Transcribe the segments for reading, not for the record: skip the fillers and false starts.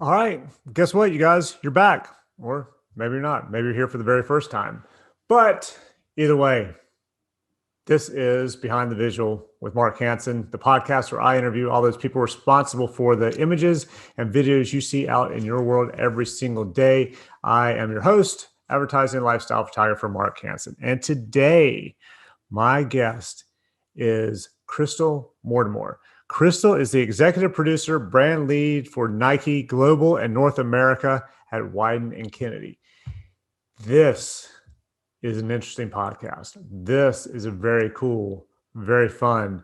All right. Guess what, you guys? You're back. Or maybe you're not. Maybe you're here for the very first time. But either way, this is Behind the Visual with Mark Hansen, the podcast where I interview all those people responsible for the images and videos you see out in your world every single day. I am your host, advertising and lifestyle photographer Mark Hansen. And today, my guest is Krystle Mortimore. Krystle is the executive producer, brand lead for Nike Global and North America at Wieden and Kennedy. This is an interesting podcast. This is a very cool, very fun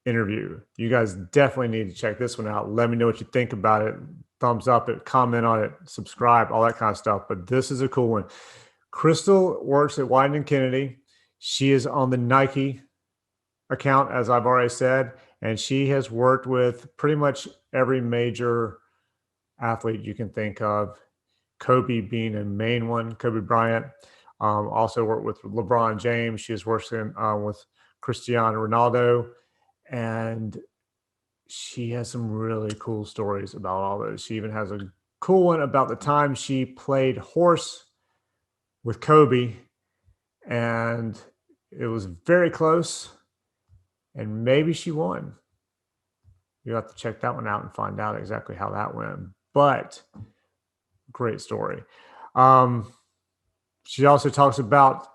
interview. You guys definitely need to check this one out. Let me know what you think about it. Thumbs up it, comment on it, subscribe, all that kind of stuff. But this is a cool one. Krystle works at Wieden and Kennedy. She is on the Nike account, as I've already said, and she has worked with pretty much every major athlete you can think of, Kobe being a main one, Kobe Bryant. Also worked with LeBron James. She has worked with Cristiano Ronaldo, and she has some really cool stories about all those. She even has a cool one about the time she played horse with Kobe, and it was very close. And maybe she won. You have to check that one out and find out exactly how that went. But great story. She also talks about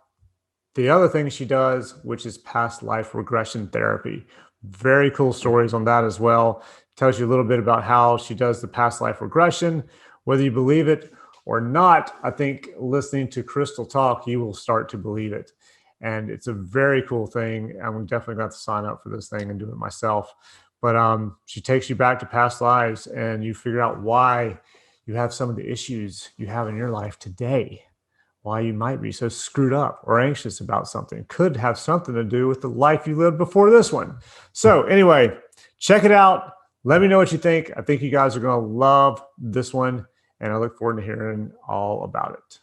the other thing she does, which is past life regression therapy. Very cool stories on that as well. Tells you a little bit about how she does the past life regression. Whether you believe it or not, I think listening to Krystle talk, you will start to believe it. And it's a very cool thing. I'm definitely going to sign up for this thing and do it myself. But she takes you back to past lives, and you figure out why you have some of the issues you have in your life today, why you might be so screwed up or anxious about something. Could have something to do with the life you lived before this one. So anyway, check it out. Let me know what you think. I think you guys are going to love this one, and I look forward to hearing all about it.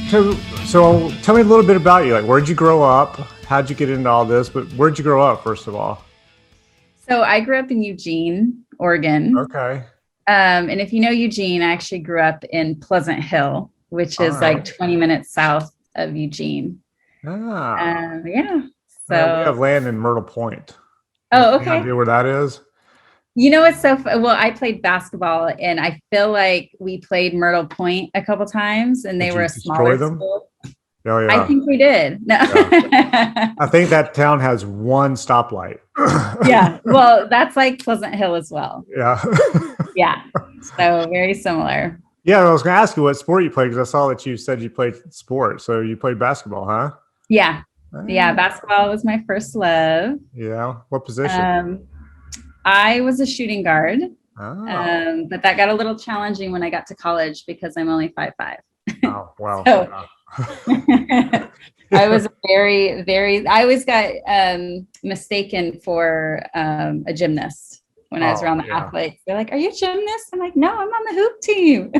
So tell me a little bit about you. Like, where'd you grow up? How'd you get into all this? But where'd you grow up, first of all? So I grew up in Eugene, Oregon. Okay. And if you know Eugene, I actually grew up in Pleasant Hill, which is like 20 minutes south of Eugene. Yeah. So we have land in Myrtle Point. Oh, okay. Any idea where that is? You know what's so well, I played basketball, and I feel like we played Myrtle Point a couple times, and they were a smaller school. Oh, yeah. I think we did. No. Yeah. I think that town has one stoplight. Yeah. Well, that's like Pleasant Hill as well. Yeah. Yeah. So very similar. Yeah. I was going to ask you what sport you played, because I saw that you said you played sports. So you played basketball, huh? Yeah. Yeah. Basketball was my first love. Yeah. What position? I was a shooting guard, but that got a little challenging when I got to college because I'm only 5'5". Oh, wow. So, I was I always got mistaken for a gymnast when I was around the athletes. They're like, "Are you a gymnast?" I'm like, "No, I'm on the hoop team."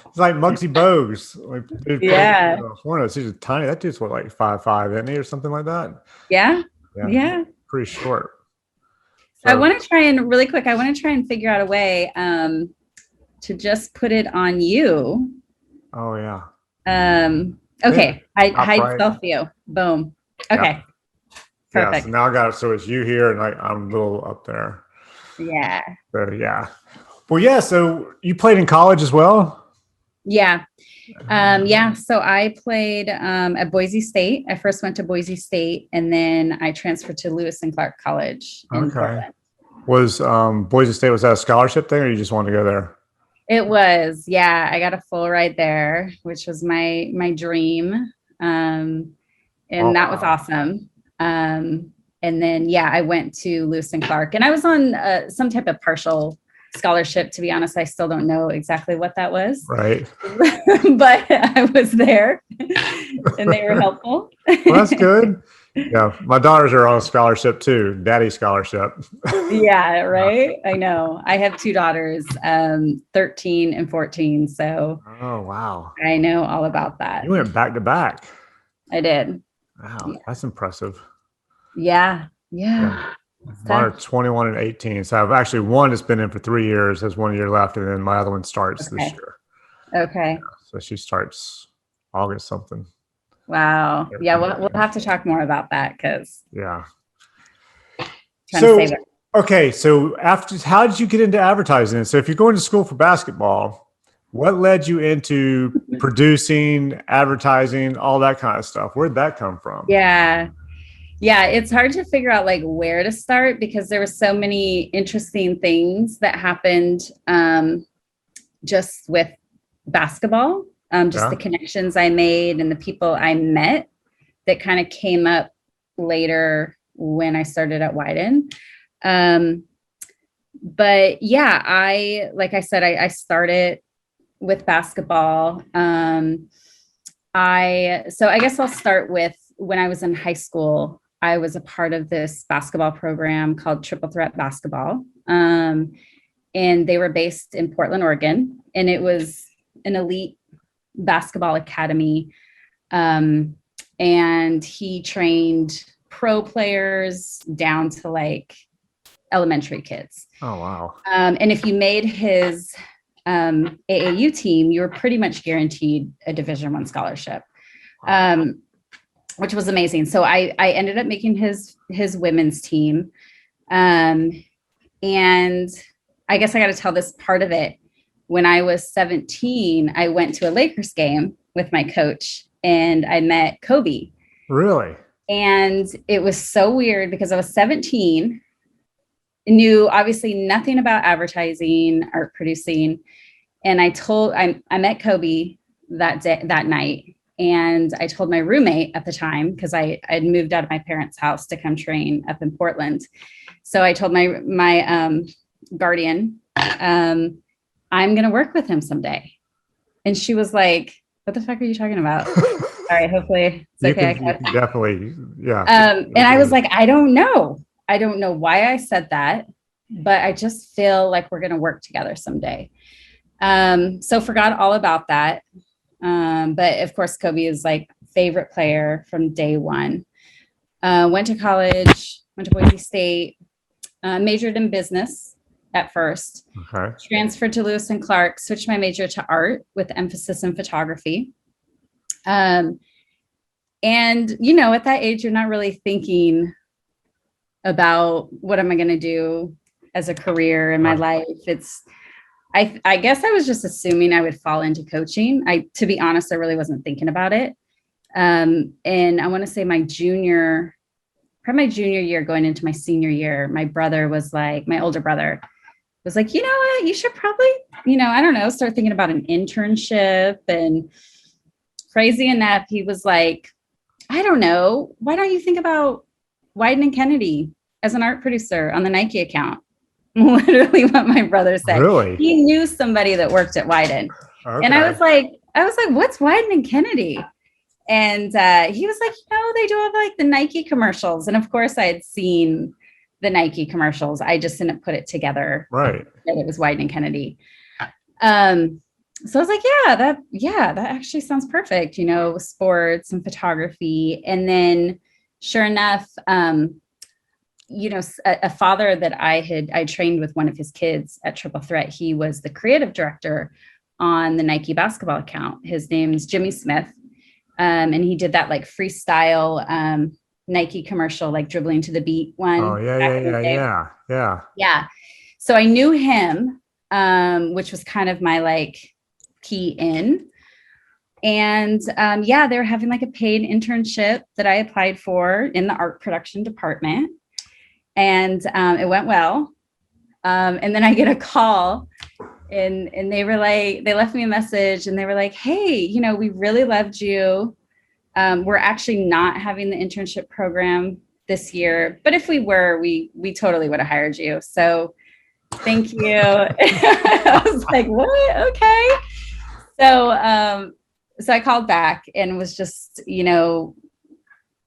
It's like Muggsy Bogues. Yeah. He's tiny. That dude's what, like 5'5", isn't he, or something like that? Yeah. Yeah. Pretty short. So I want to try and figure out a way to just put it on you. Oh yeah. Okay. Hide self view. Boom. Okay. Yeah. Perfect. Yeah, so now I got it. So it's you here, and I'm a little up there. Yeah. So yeah. Well, yeah. So you played in college as well? Yeah. Yeah. So I played at Boise State. I first went to Boise State, and then I transferred to Lewis and Clark College in Portland. Was Boise State, was that a scholarship thing, or you just wanted to go there? It was. Yeah. I got a full ride there, which was my dream. And that was awesome. And then, I went to Lewis and Clark, and I was on some type of partial scholarship. To be honest, I still don't know exactly what that was. Right. But I was there, and they were helpful. Well, that's good. Yeah, my daughters are on a scholarship too, daddy scholarship. Yeah, right. I know. I have two daughters, 13 and 14. So Oh, wow. I know all about that. You went back to back. I did. Wow, Yeah. that's impressive. Yeah. Yeah. Yeah. It's Mine are tough. 21 and 18. So I've actually one that's been in for 3 years, has 1 year left, and then my other one starts this Okay. year. Okay. So she starts August something. Wow. Yeah. We'll have to talk more about that because Yeah. trying to So, save it. okay. So after, how did you get into advertising? So if you're going to school for basketball, what led you into producing, advertising, all that kind of stuff? Where'd that come from? Yeah. Yeah. It's hard to figure out like where to start because there were so many interesting things that happened just with basketball, just Yeah. the connections I made and the people I met that kind of came up later when I started at Wieden. But yeah, like I said, I started with basketball. I guess I'll start with when I was in high school. I was a part of this basketball program called Triple Threat Basketball. And they were based in Portland, Oregon, and it was an elite basketball academy. And he trained pro players down to like elementary kids. Oh, wow. And if you made his AAU team, you were pretty much guaranteed a Division I scholarship, which was amazing. So I ended up making his women's team. And I guess I got to tell this part of it. When I was 17, I went to a Lakers game with my coach and I met Kobe. Really? And it was so weird because I was 17, knew obviously nothing about advertising or producing. And I met Kobe that night. And I told my roommate at the time, because I'd moved out of my parents' house to come train up in Portland. So I told my guardian, I'm going to work with him someday. And she was like, what the fuck are you talking about? All right, hopefully it's okay. You can definitely, yeah. And I was like, I don't know. I don't know why I said that, but I just feel like we're going to work together someday. So forgot all about that. But of course, Kobe is like favorite player from day one. Went to college, went to Boise State, majored in business at first, Okay. transferred to Lewis and Clark, switched my major to art with emphasis in photography. And, you know, at that age, you're not really thinking about what am I going to do as a career in my life. I guess I was just assuming I would fall into coaching. To be honest, I really wasn't thinking about it. And I want to say my junior year going into my senior year, my older brother was like, you know what, you should probably, I don't know, start thinking about an internship. And crazy enough, he was like, I don't know, why don't you think about Wieden and Kennedy as an art producer on the Nike account? Literally what my brother said. Really? He knew somebody that worked at Wieden. Okay. And I was like, what's Wieden and Kennedy? And he was like, they do all like the Nike commercials. And of course I had seen the Nike commercials. I just didn't put it together. Right. That it was Wieden and Kennedy. So I was like, that actually sounds perfect, sports and photography. And then sure enough, a father that I trained with one of his kids at Triple Threat, he was the creative director on the Nike basketball account. His name's Jimmy Smith. And he did that like freestyle Nike commercial, like dribbling to the beat one. Oh, yeah. So I knew him, which was kind of my like key in. And they were having like a paid internship that I applied for in the art production department. And it went well. And then I get a call and they were like, they left me a message and they were like, hey, we really loved you. We're actually not having the internship program this year, but if we were, we totally would have hired you. So thank you. I was like, what? Okay. So I called back and was just,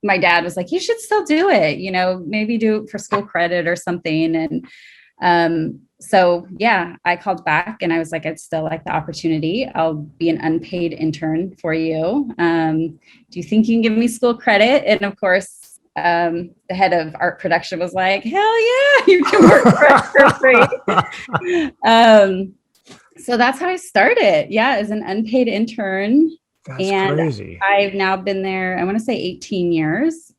my dad was like, you should still do it, maybe do it for school credit or something. And so, yeah, I called back and I was like, I'd still like the opportunity. I'll be an unpaid intern for you. Do you think you can give me school credit? And of course, the head of art production was like, hell yeah, you can work for free. So that's how I started. Yeah, as an unpaid intern. That's crazy. I've now been there, I want to say 18 years,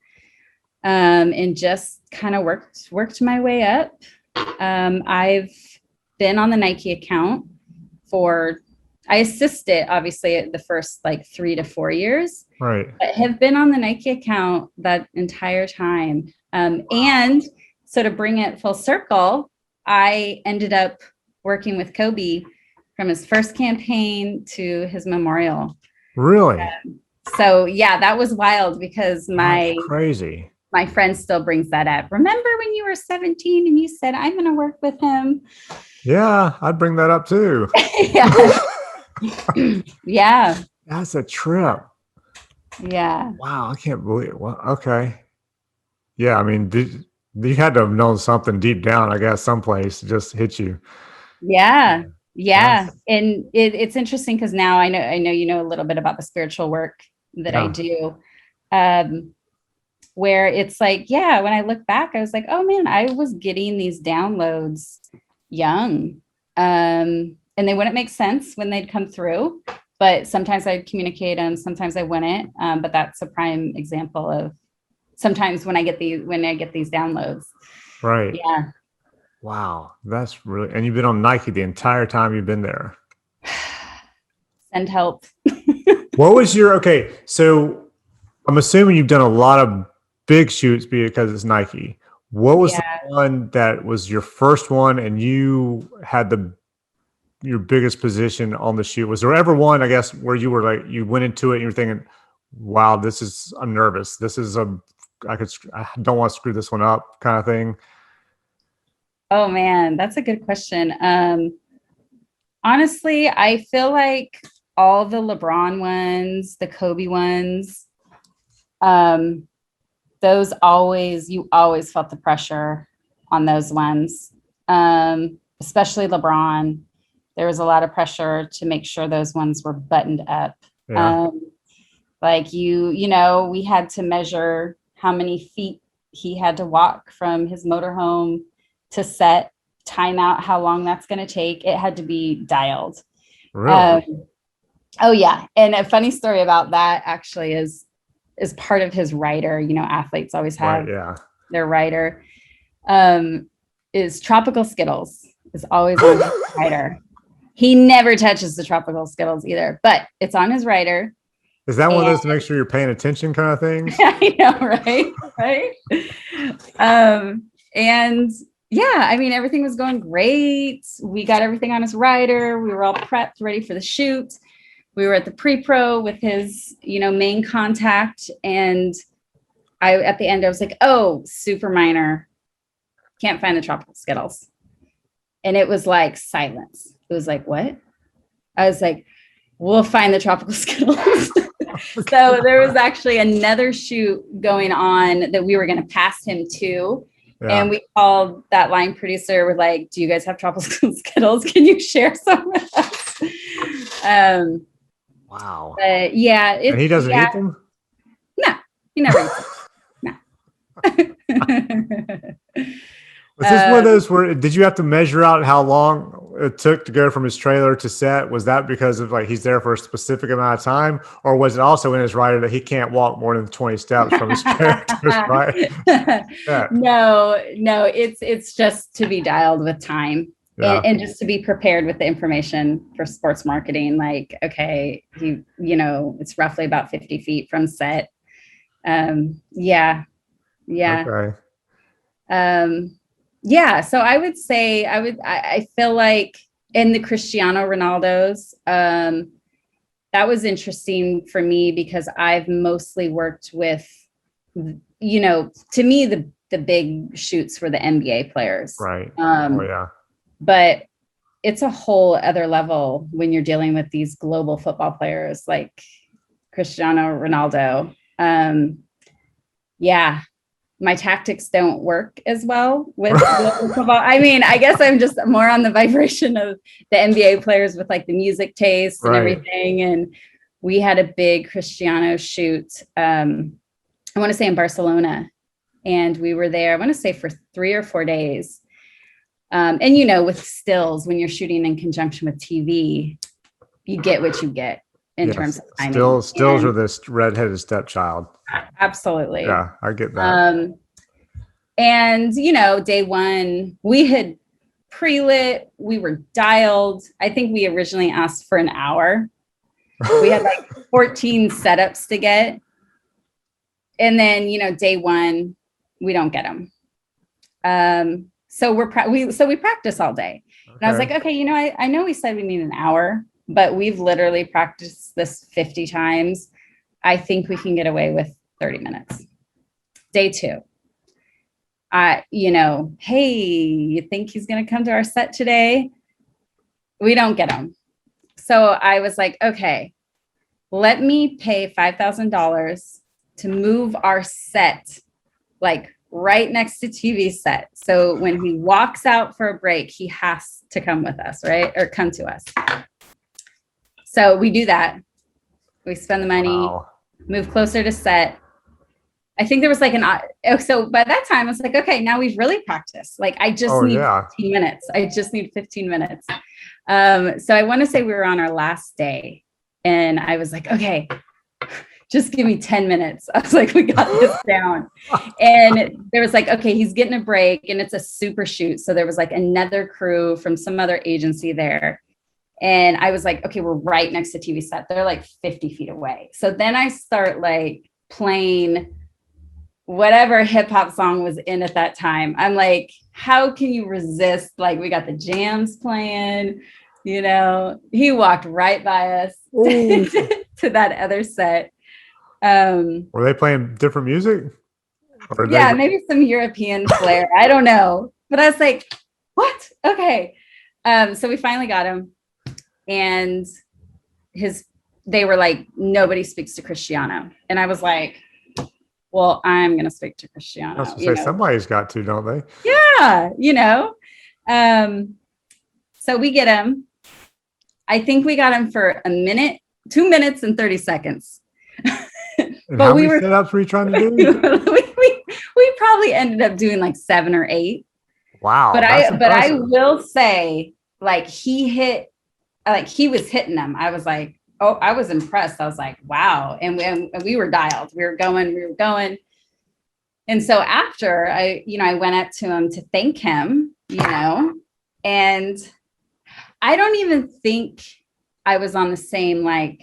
and just kind of worked my way up. I've been on the Nike account I assisted obviously at the first like 3 to 4 years, right? But have been on the Nike account that entire time. And so to bring it full circle, I ended up working with Kobe from his first campaign to his memorial. Really? So yeah, that was wild because That's crazy. My friend still brings that up. Remember when you were 17 and you said, I'm going to work with him? Yeah, I'd bring that up too. Yeah. Yeah. That's a trip. Yeah. Wow, I can't believe it. Well, okay. Yeah, I mean, you had to have known something deep down, I guess, someplace just hit you. Yeah. Yeah. And it's interesting because now I know you know a little bit about the spiritual work that I do. Where it's like, yeah, when I look back, I was like, oh man, I was getting these downloads young. And they wouldn't make sense when they'd come through, but sometimes I'd communicate them, sometimes I wouldn't. But that's a prime example of sometimes when I get these downloads. Right. Yeah. Wow. That's really, and you've been on Nike the entire time you've been there. Send help. What was okay, so I'm assuming you've done a lot of big shoots because it's Nike. What was the one that was your first one and you had your biggest position on the shoot? Was there ever one, I guess, where you were like, you went into it and you're thinking, wow, I'm nervous. I don't want to screw this one up kind of thing? Oh man, that's a good question. Honestly, I feel like all the LeBron ones, the Kobe ones, you always felt the pressure on those ones, especially LeBron. There was a lot of pressure to make sure those ones were buttoned up. Yeah. Like we had to measure how many feet he had to walk from his motorhome to set, time out how long that's going to take. It had to be dialed. Really? Oh yeah. And a funny story about that actually is part of his rider. Athletes always have their rider, is tropical Skittles is always on his rider. He never touches the tropical Skittles either, but it's on his rider. Is that one of those to make sure you're paying attention kind of things? I know, right? Right. And yeah, I mean, everything was going great. We got everything on his rider. We were all prepped, ready for the shoot. We were at the pre-pro with his, main contact. And at the end, I was like, oh, super minor. Can't find the tropical Skittles. And it was like silence. It was like, what? I was like, we'll find the tropical Skittles. So there was actually another shoot going on that we were going to pass him to. Yeah. And we called that line producer. We're like, do you guys have tropical Skittles? Can you share some with us? Wow. But yeah. And he doesn't eat them? No, he never eats them. No. Was this one of those where did you have to measure out how long it took to go from his trailer to set? Was that because of like he's there for a specific amount of time, or was it also in his rider that he can't walk more than 20 steps from his trailer to his rider? Yeah. No, it's just to be dialed with time. Yeah. And just to be prepared with the information for sports marketing. Like, okay, it's roughly about 50 feet from set. Yeah. Okay. Yeah, so I would say I feel like in the Cristiano Ronaldos, that was interesting for me because I've mostly worked with, to me, the big shoots for the NBA players. Right. But it's a whole other level when you're dealing with these global football players like Cristiano Ronaldo. Yeah. My tactics don't work as well with football. I mean, I guess I'm just more on the vibration of the NBA players with like the music taste and everything. And we had a big Cristiano shoot, I want to say in Barcelona. And we were there, I want to say for 3 or 4 days. And, you know, with stills, when you're shooting in conjunction with TV, you get what you get in terms of timing. Stills are this redheaded stepchild. Absolutely. Yeah, I get that. And, you know, day one, we had pre-lit, we were dialed. I think we originally asked for an hour. We had like 14 setups to get. And then, you know, day one, we don't get them. So we practice all day. Okay. And I was like, okay, you know, I know we said we need an hour, but we've literally practiced this 50 times. I think we can get away with 30 minutes. Day two. You know, hey, you think he's going to come to our set today? We don't get him. So I was like, okay, let me pay $5,000 to move our set like right next to TV set. So when he walks out for a break, he has to come with us, right? Or come to us. So we do that. We spend the money, move closer to set. I think there was like so by that time I was like, okay, now we've really practiced. Like I just need 15 minutes. I just need 15 minutes. So I want to say we were on our last day and I was like, okay, just give me 10 minutes. I was like, we got this down. And there was like, okay, he's getting a break and it's a super shoot. So there was like another crew from some other agency there. And I was like, okay, we're right next to TV set. They're like 50 feet away. So then I start like playing whatever hip hop song was in at that time. I'm like, how can you resist? Like we got the jams playing, you know, he walked right by us to that other set. Were they playing different music? Yeah, maybe some European flair. I don't know. But I was like, what? Okay. So we finally got him. And they were like, nobody speaks to Cristiano. And I was like, well, I'm going to speak to Cristiano. I was going to say, somebody's got to, don't they? Yeah, you know. So we get him. I think we got him for 2 minutes and 30 seconds. And but how many setups were you trying to do? we probably ended up doing like 7 or 8. Wow. But I will say, like he was hitting them. I was like, oh, I was impressed. I was like, wow. And we were dialed. We were going. And so after I went up to him to thank him, you know, and I don't even think I was on the same like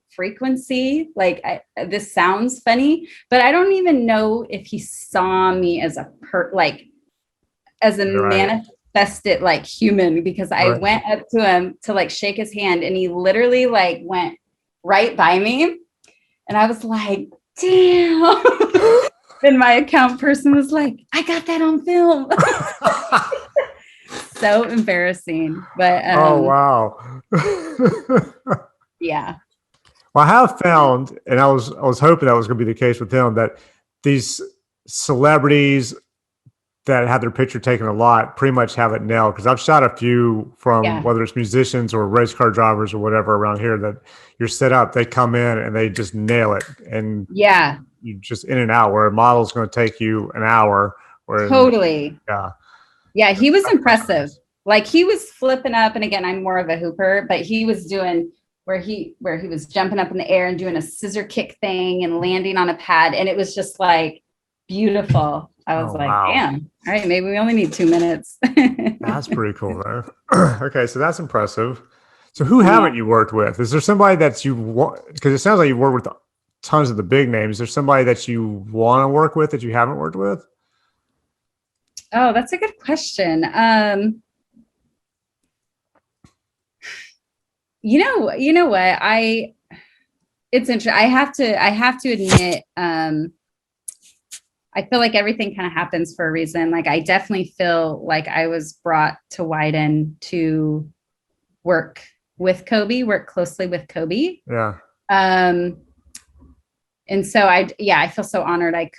frequency. Like this sounds funny, but I don't even know if he saw me as a manifested like human, because I went up to him to like shake his hand and he literally like went right by me. And I was like, damn. And my account person was like, I got that on film. So embarrassing. But oh wow. Yeah. Well, I have found, and I was hoping that was going to be the case with him, that these celebrities that have their picture taken a lot pretty much have it nailed. Because I've shot a few from whether it's musicians or race car drivers or whatever around here that you're set up, they come in and they just nail it. And you just in and out, where a model's going to take you an hour. Totally. Yeah, he was impressive. Like he was flipping up. And again, I'm more of a hooper, but he was doing where he was jumping up in the air and doing a scissor kick thing and landing on a pad. And it was just like beautiful. I was damn, all right, maybe we only need 2 minutes. That's pretty cool though. Okay, so that's impressive. So who haven't you worked with? Is there somebody that you want, because it sounds like you've worked with tons of the big names. Is there somebody that you want to work with that you haven't worked with? Oh, that's a good question. You know what? It's interesting. I have to admit, I feel like everything kind of happens for a reason. Like I definitely feel like I was brought to Wieden to work closely with Kobe. Yeah. And so I feel so honored. I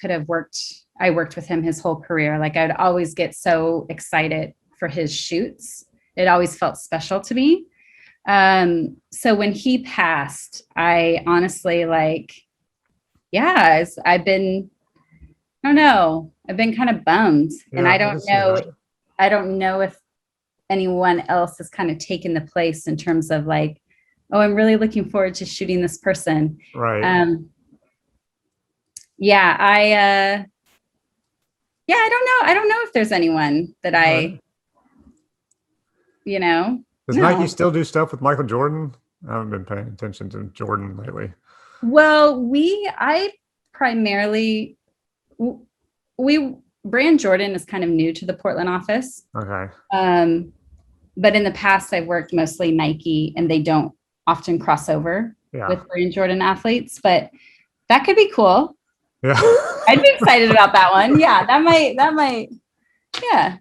worked with him his whole career. Like I'd always get so excited for his shoots. It always felt special to me. So when he passed, I honestly I've been, I don't know, I've been kind of bummed, and I don't know if anyone else has kind of taken the place in terms of like, oh, I'm really looking forward to shooting this person. Right. I don't know if there's anyone that Does Nike still do stuff with Michael Jordan? I haven't been paying attention to Jordan lately. Well, Brand Jordan is kind of new to the Portland office. Okay. But in the past, I've worked mostly Nike, and they don't often cross over with Brand Jordan athletes, but that could be cool. Yeah. I'd be excited about that one. Yeah, that might. Yeah.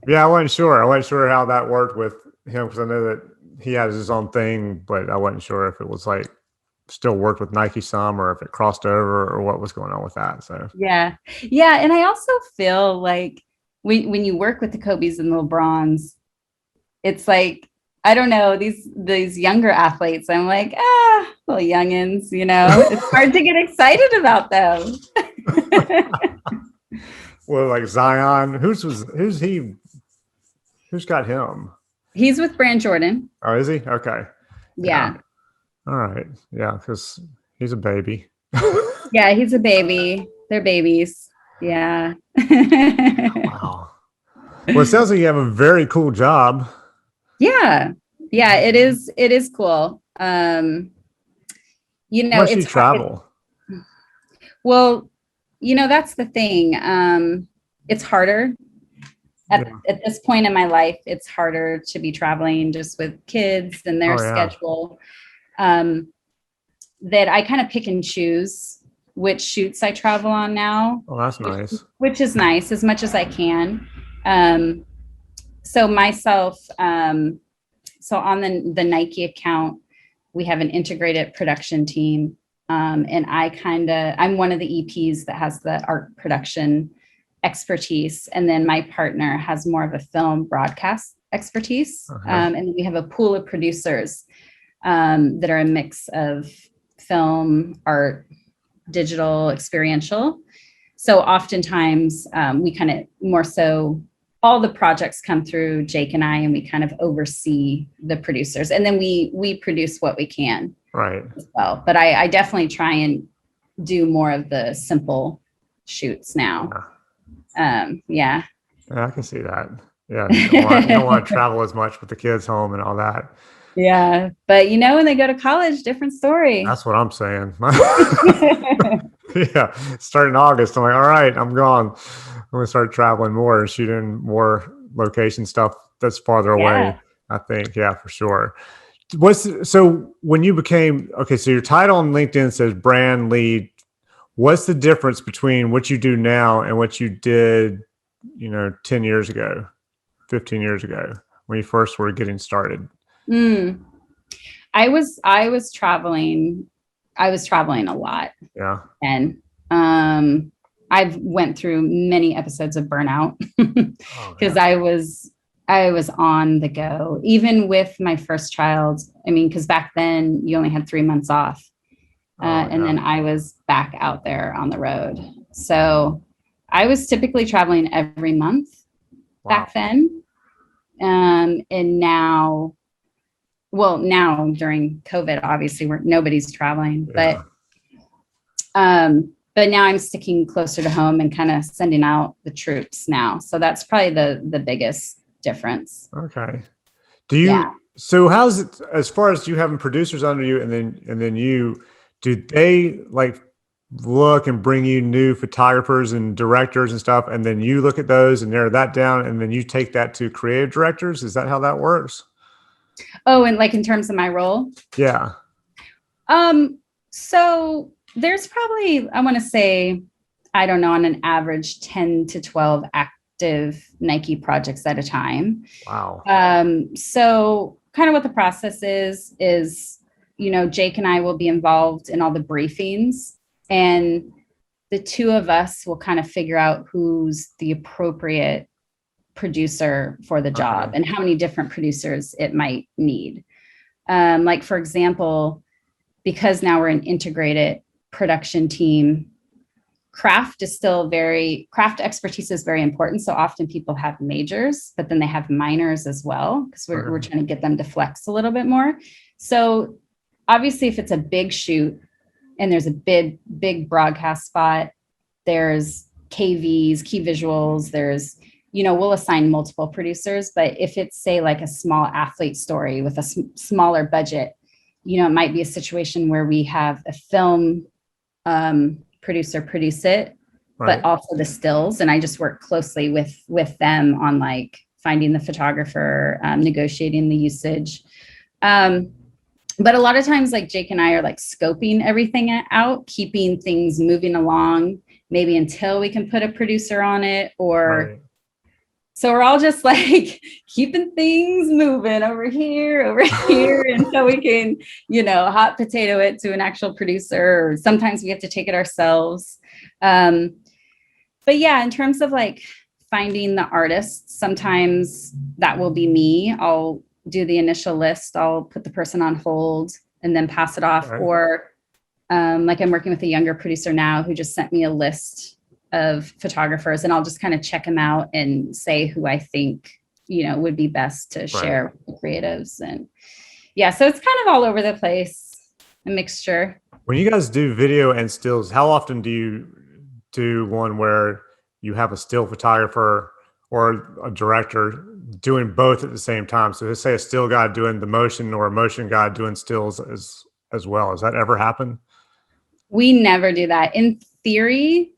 Yeah, I wasn't sure how that worked with him, because I know that he has his own thing, but I wasn't sure if it was like still worked with Nike some, or if it crossed over, or what was going on with that. So yeah. And I also feel like when you work with the Kobe's and the LeBrons, it's like, I don't know, these younger athletes, I'm like, little youngins, it's hard to get excited about them. Well, like Zion, who's got him? He's with Brand Jordan. Oh, is he? Okay. Yeah. All right. Yeah, because he's a baby. Yeah, he's a baby. They're babies. Yeah. Wow. Well, it sounds like you have a very cool job. Yeah, it is cool. It's travel. Well, that's the thing. It's harder at this point in my life. It's harder to be traveling just with kids and their schedule. That I kind of pick and choose which shoots I travel on now. Oh, that's nice. Which is nice, as much as I can. So myself, so on the Nike account, we have an integrated production team. And I'm one of the EPs that has the art production expertise. And then my partner has more of a film broadcast expertise. Okay. And we have a pool of producers that are a mix of film, art, digital, experiential. So oftentimes we kind of more so, all the projects come through Jake and I, and we kind of oversee the producers, and then we produce what we can. Right. As well. But I definitely try and do more of the simple shoots now. Yeah. I can see that. Yeah. You don't want to travel as much with the kids home and all that. Yeah. But when they go to college, different story. That's what I'm saying. Yeah. Starting August, I'm like, all right, I'm gone. I'm going to start traveling more and shooting more location stuff that's farther away. I think. Yeah, for sure. So when you became, so your title on LinkedIn says brand lead. What's the difference between what you do now and what you did, 10 years ago, 15 years ago, when you first were getting started? I was traveling a lot. Yeah. And I've went through many episodes of burnout because I was on the go, even with my first child. I mean, because back then you only had 3 months off. And then I was back out there on the road. So I was typically traveling every month back then. And now during COVID, obviously nobody's traveling, but now I'm sticking closer to home and kind of sending out the troops now. So that's probably the biggest difference. Okay. So how's it, as far as you having producers under you, and then do they like look and bring you new photographers and directors and stuff, and then you look at those and narrow that down, and then you take that to creative directors? Is that how that works? Oh, and like in terms of my role? Yeah. So there's probably, I want to say, I don't know, on an average 10 to 12 active Nike projects at a time. Wow. So kind of what the process is, Jake and I will be involved in all the briefings, and the two of us will kind of figure out who's the appropriate producer for the job and how many different producers it might need. Like, for example, because now we're an integrated production team, craft expertise is very important. So often people have majors, but then they have minors as well, because we're trying to get them to flex a little bit more. So obviously, if it's a big shoot and there's a big broadcast spot, there's KVs, key visuals, there's, we'll assign multiple producers. But if it's, say, like a small athlete story with a smaller budget, it might be a situation where we have a film producer produce it, but also the stills. And I just work closely with them on like finding the photographer, negotiating the usage. But a lot of times, like, Jake and I are like scoping everything out, keeping things moving along, maybe until we can put a producer on it, or so we're all just like keeping things moving over here, until we can, hot potato it to an actual producer, or sometimes we have to take it ourselves. But yeah, in terms of like finding the artists, sometimes that will be me. I'll do the initial list, I'll put the person on hold and then pass it off. Or like, I'm working with a younger producer now who just sent me a list of photographers, and I'll just kind of check them out and say who I think, would be best to share with the creatives. And yeah, so it's kind of all over the place, a mixture. When you guys do video and stills, how often do you do one where you have a still photographer or a director doing both at the same time? So let's say a still guy doing the motion, or a motion guy doing stills as well. Has that ever happened? We never do that. In theory,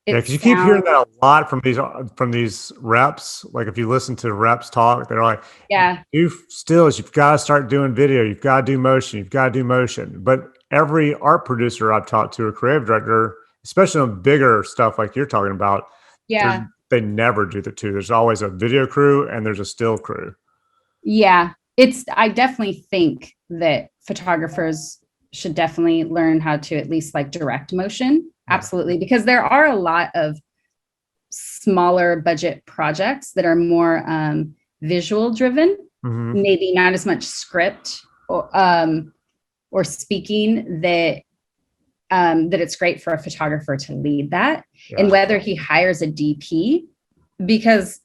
because you keep hearing that a lot from these reps. Like, if you listen to reps talk, they're like, do stills, you've got to start doing video, you've got to do motion, you've got to do motion. But every art producer I've talked to, a creative director, especially on bigger stuff like you're talking about, they never do the two. There's always a video crew and there's a still crew. Yeah, I definitely think that photographers should definitely learn how to at least like direct motion. Absolutely. Because there are a lot of smaller budget projects that are more visual driven, maybe not as much script or speaking, that it's great for a photographer to lead that. And whether he hires a DP, because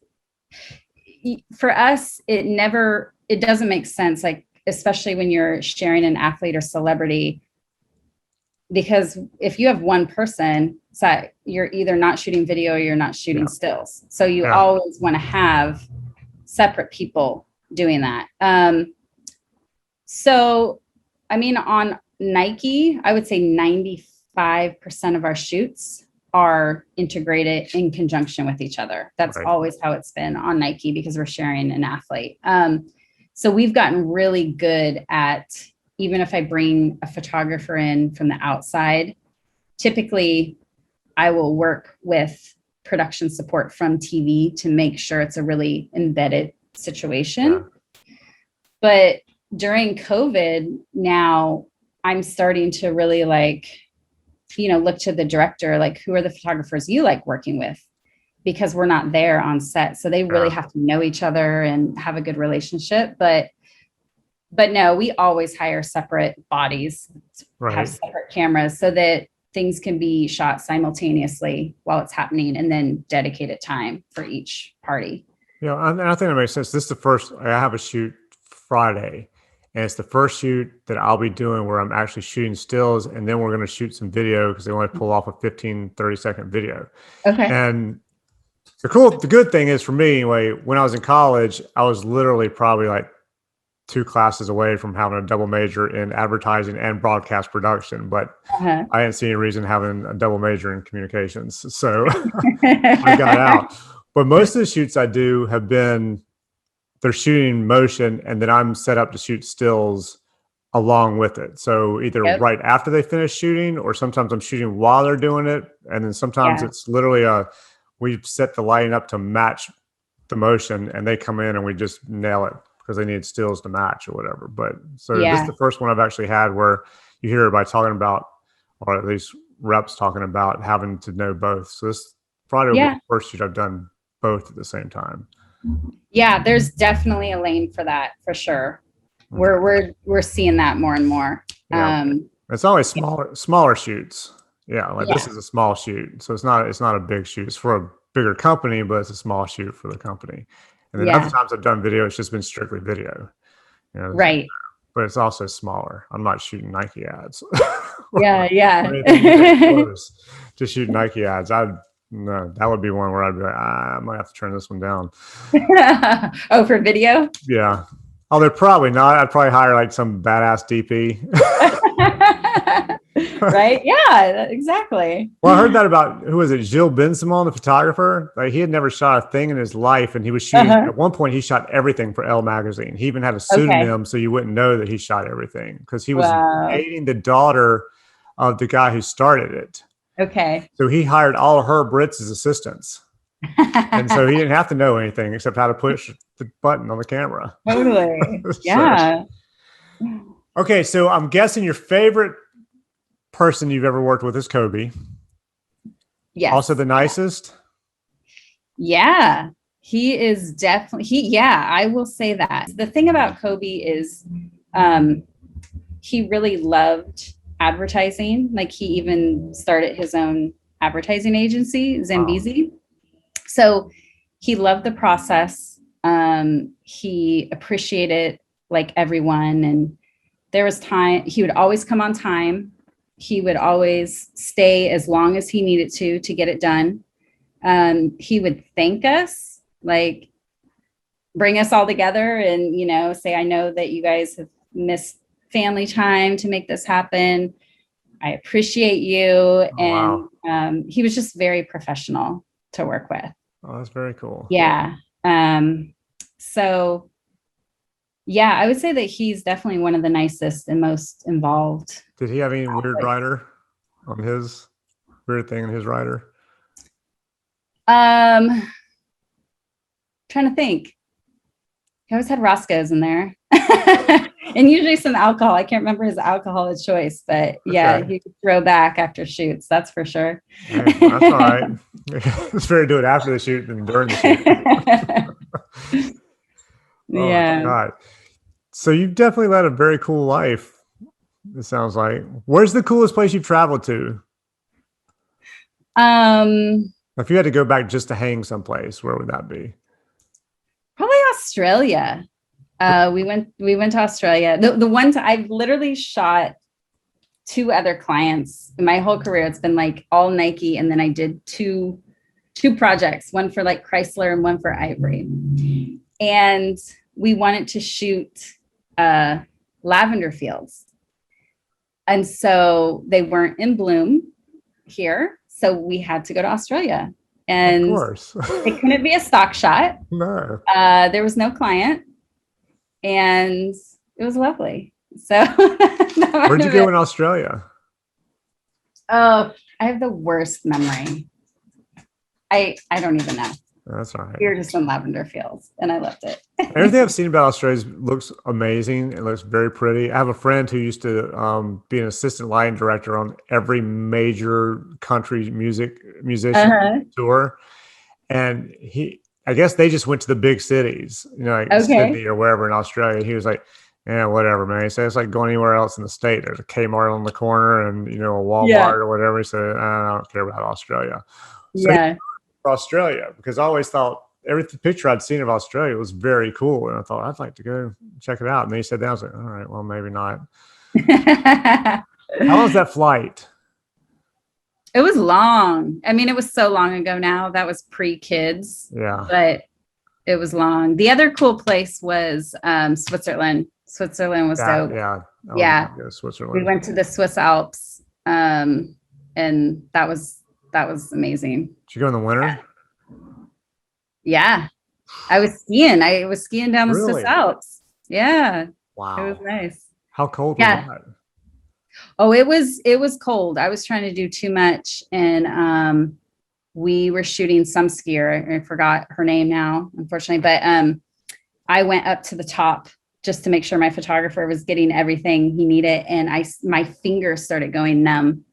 for us, it doesn't make sense, like, especially when you're sharing an athlete or celebrity, because if you have one person, so you're either not shooting video or you're not shooting stills. So you always want to have separate people doing that. So, I mean, on Nike, I would say 95% of our shoots are integrated in conjunction with each other. That's always how it's been on Nike, because we're sharing an athlete. So we've gotten really good at, even if I bring a photographer in from the outside, typically I will work with production support from TV to make sure it's a really embedded situation. But during COVID, now I'm starting to really look to the director, like, who are the photographers you like working with? Because we're not there on set. So they really have to know each other and have a good relationship. But no, we always hire separate bodies, have separate cameras, so that things can be shot simultaneously while it's happening, and then dedicated time for each party. Yeah, and I think that makes sense. This is the first, I have a shoot Friday, and it's the first shoot that I'll be doing where I'm actually shooting stills, and then we're going to shoot some video, because they want to pull off a 30-second video. And the good thing is, for me anyway, when I was in college, I was literally probably like 2 classes away from having a double major in advertising and broadcast production, but I didn't see any reason having a double major in communications. So I got out. But most of the shoots I do have been, they're shooting motion, and then I'm set up to shoot stills along with it. So either right after they finish shooting, or sometimes I'm shooting while they're doing it. And then sometimes it's literally we've set the lighting up to match the motion, and they come in and we just nail it. because they needed stills to match or whatever. But so this Yeah. is the first one I've actually had where you hear everybody talking about, or at least reps talking about having to know both. So this probably will be the first shoot I've done both at the same time. Yeah, there's definitely a lane for that for sure. We're seeing that more and more. Yeah. It's always smaller shoots. Yeah, like this is a small shoot, so it's not a big shoot. It's for a bigger company, but it's a small shoot for the company. And then other times I've done video, it's just been strictly video. You know, right. But it's also smaller. I'm not shooting Nike ads. Yeah. To shoot Nike ads, no, that would be one where I'd be like, I might have to turn this one down. Oh, for video? Yeah. Oh, they're probably not. I'd probably hire like some badass DP. Right? Yeah, exactly. Well, I heard that about, who was it? Gilles Bensimon, the photographer. Like, he had never shot a thing in his life, and he was shooting. At one point, he shot everything for Elle magazine. He even had a pseudonym, so you wouldn't know that he shot everything, because he was dating the daughter of the guy who started it. Okay. So he hired all of her Brits as assistants. And so he didn't have to know anything except how to push the button on the camera. Totally. Yeah. Okay, so I'm guessing your favorite person you've ever worked with is Kobe. Yes. Also the nicest? Yeah. He is definitely, I will say that. The thing about Kobe is he really loved advertising. Like, he even started his own advertising agency, Zambezi. Wow. So he loved the process. He appreciated like everyone. And there was time, he would always come on time. He would always stay as long as he needed to get it done. He would thank us, like bring us all together and, you know, say, I know that you guys have missed family time to make this happen. I appreciate you. Oh, and he was just very professional to work with. Oh, that's very cool. Yeah. So yeah, I would say that he's definitely one of the nicest and most involved. Did he have any weird rider on his weird thing in his rider? Trying to think. He always had Roscoe's in there. And usually some alcohol. I can't remember his alcohol of choice, but yeah, he could throw back after shoots. That's for sure. Hey, well, that's all right. It's better to do it after the shoot than during the shoot. Yeah. God. So you've definitely led a very cool life. It sounds like. Where's the coolest place you've traveled to? If you had to go back just to hang someplace, where would that be? Probably Australia. We went to Australia. The one I've literally shot 2 other clients in my whole career. It's been like all Nike, and then I did two projects, one for like Chrysler and one for Ivory. And we wanted to shoot lavender fields. And so they weren't in bloom here. So we had to go to Australia. And of course. It couldn't be a stock shot. No. There was no client. And it was lovely. So where'd you go in Australia? Oh, I have the worst memory. I don't even know. That's all right. We were just in lavender fields, and I loved it. Everything I've seen about Australia looks amazing. It looks very pretty. I have a friend who used to be an assistant lighting director on every major country musician tour, and I guess they just went to the big cities, you know, like Sydney or wherever in Australia. He was like, yeah, whatever, man. He said it's like going anywhere else in the state. There's a Kmart on the corner and, you know, a Walmart or whatever. He said, I don't care about Australia. So Australia, because I always thought every picture I'd seen of Australia was very cool. And I thought, I'd like to go check it out. And then he said that. I was like, all right, well, maybe not. How long was that flight? It was long. I mean, it was so long ago now. That was pre-kids. Yeah. But it was long. The other cool place was Switzerland. Switzerland was dope. Yeah. Yeah. Switzerland. We went to the Swiss Alps. And that was amazing. Did you go in the winter? Yeah. I was skiing down the Swiss Alps. Yeah. Wow. It was nice. How cold was that? Oh, it was cold. I was trying to do too much. And we were shooting some skier. I forgot her name now, unfortunately. But I went up to the top just to make sure my photographer was getting everything he needed. And my fingers started going numb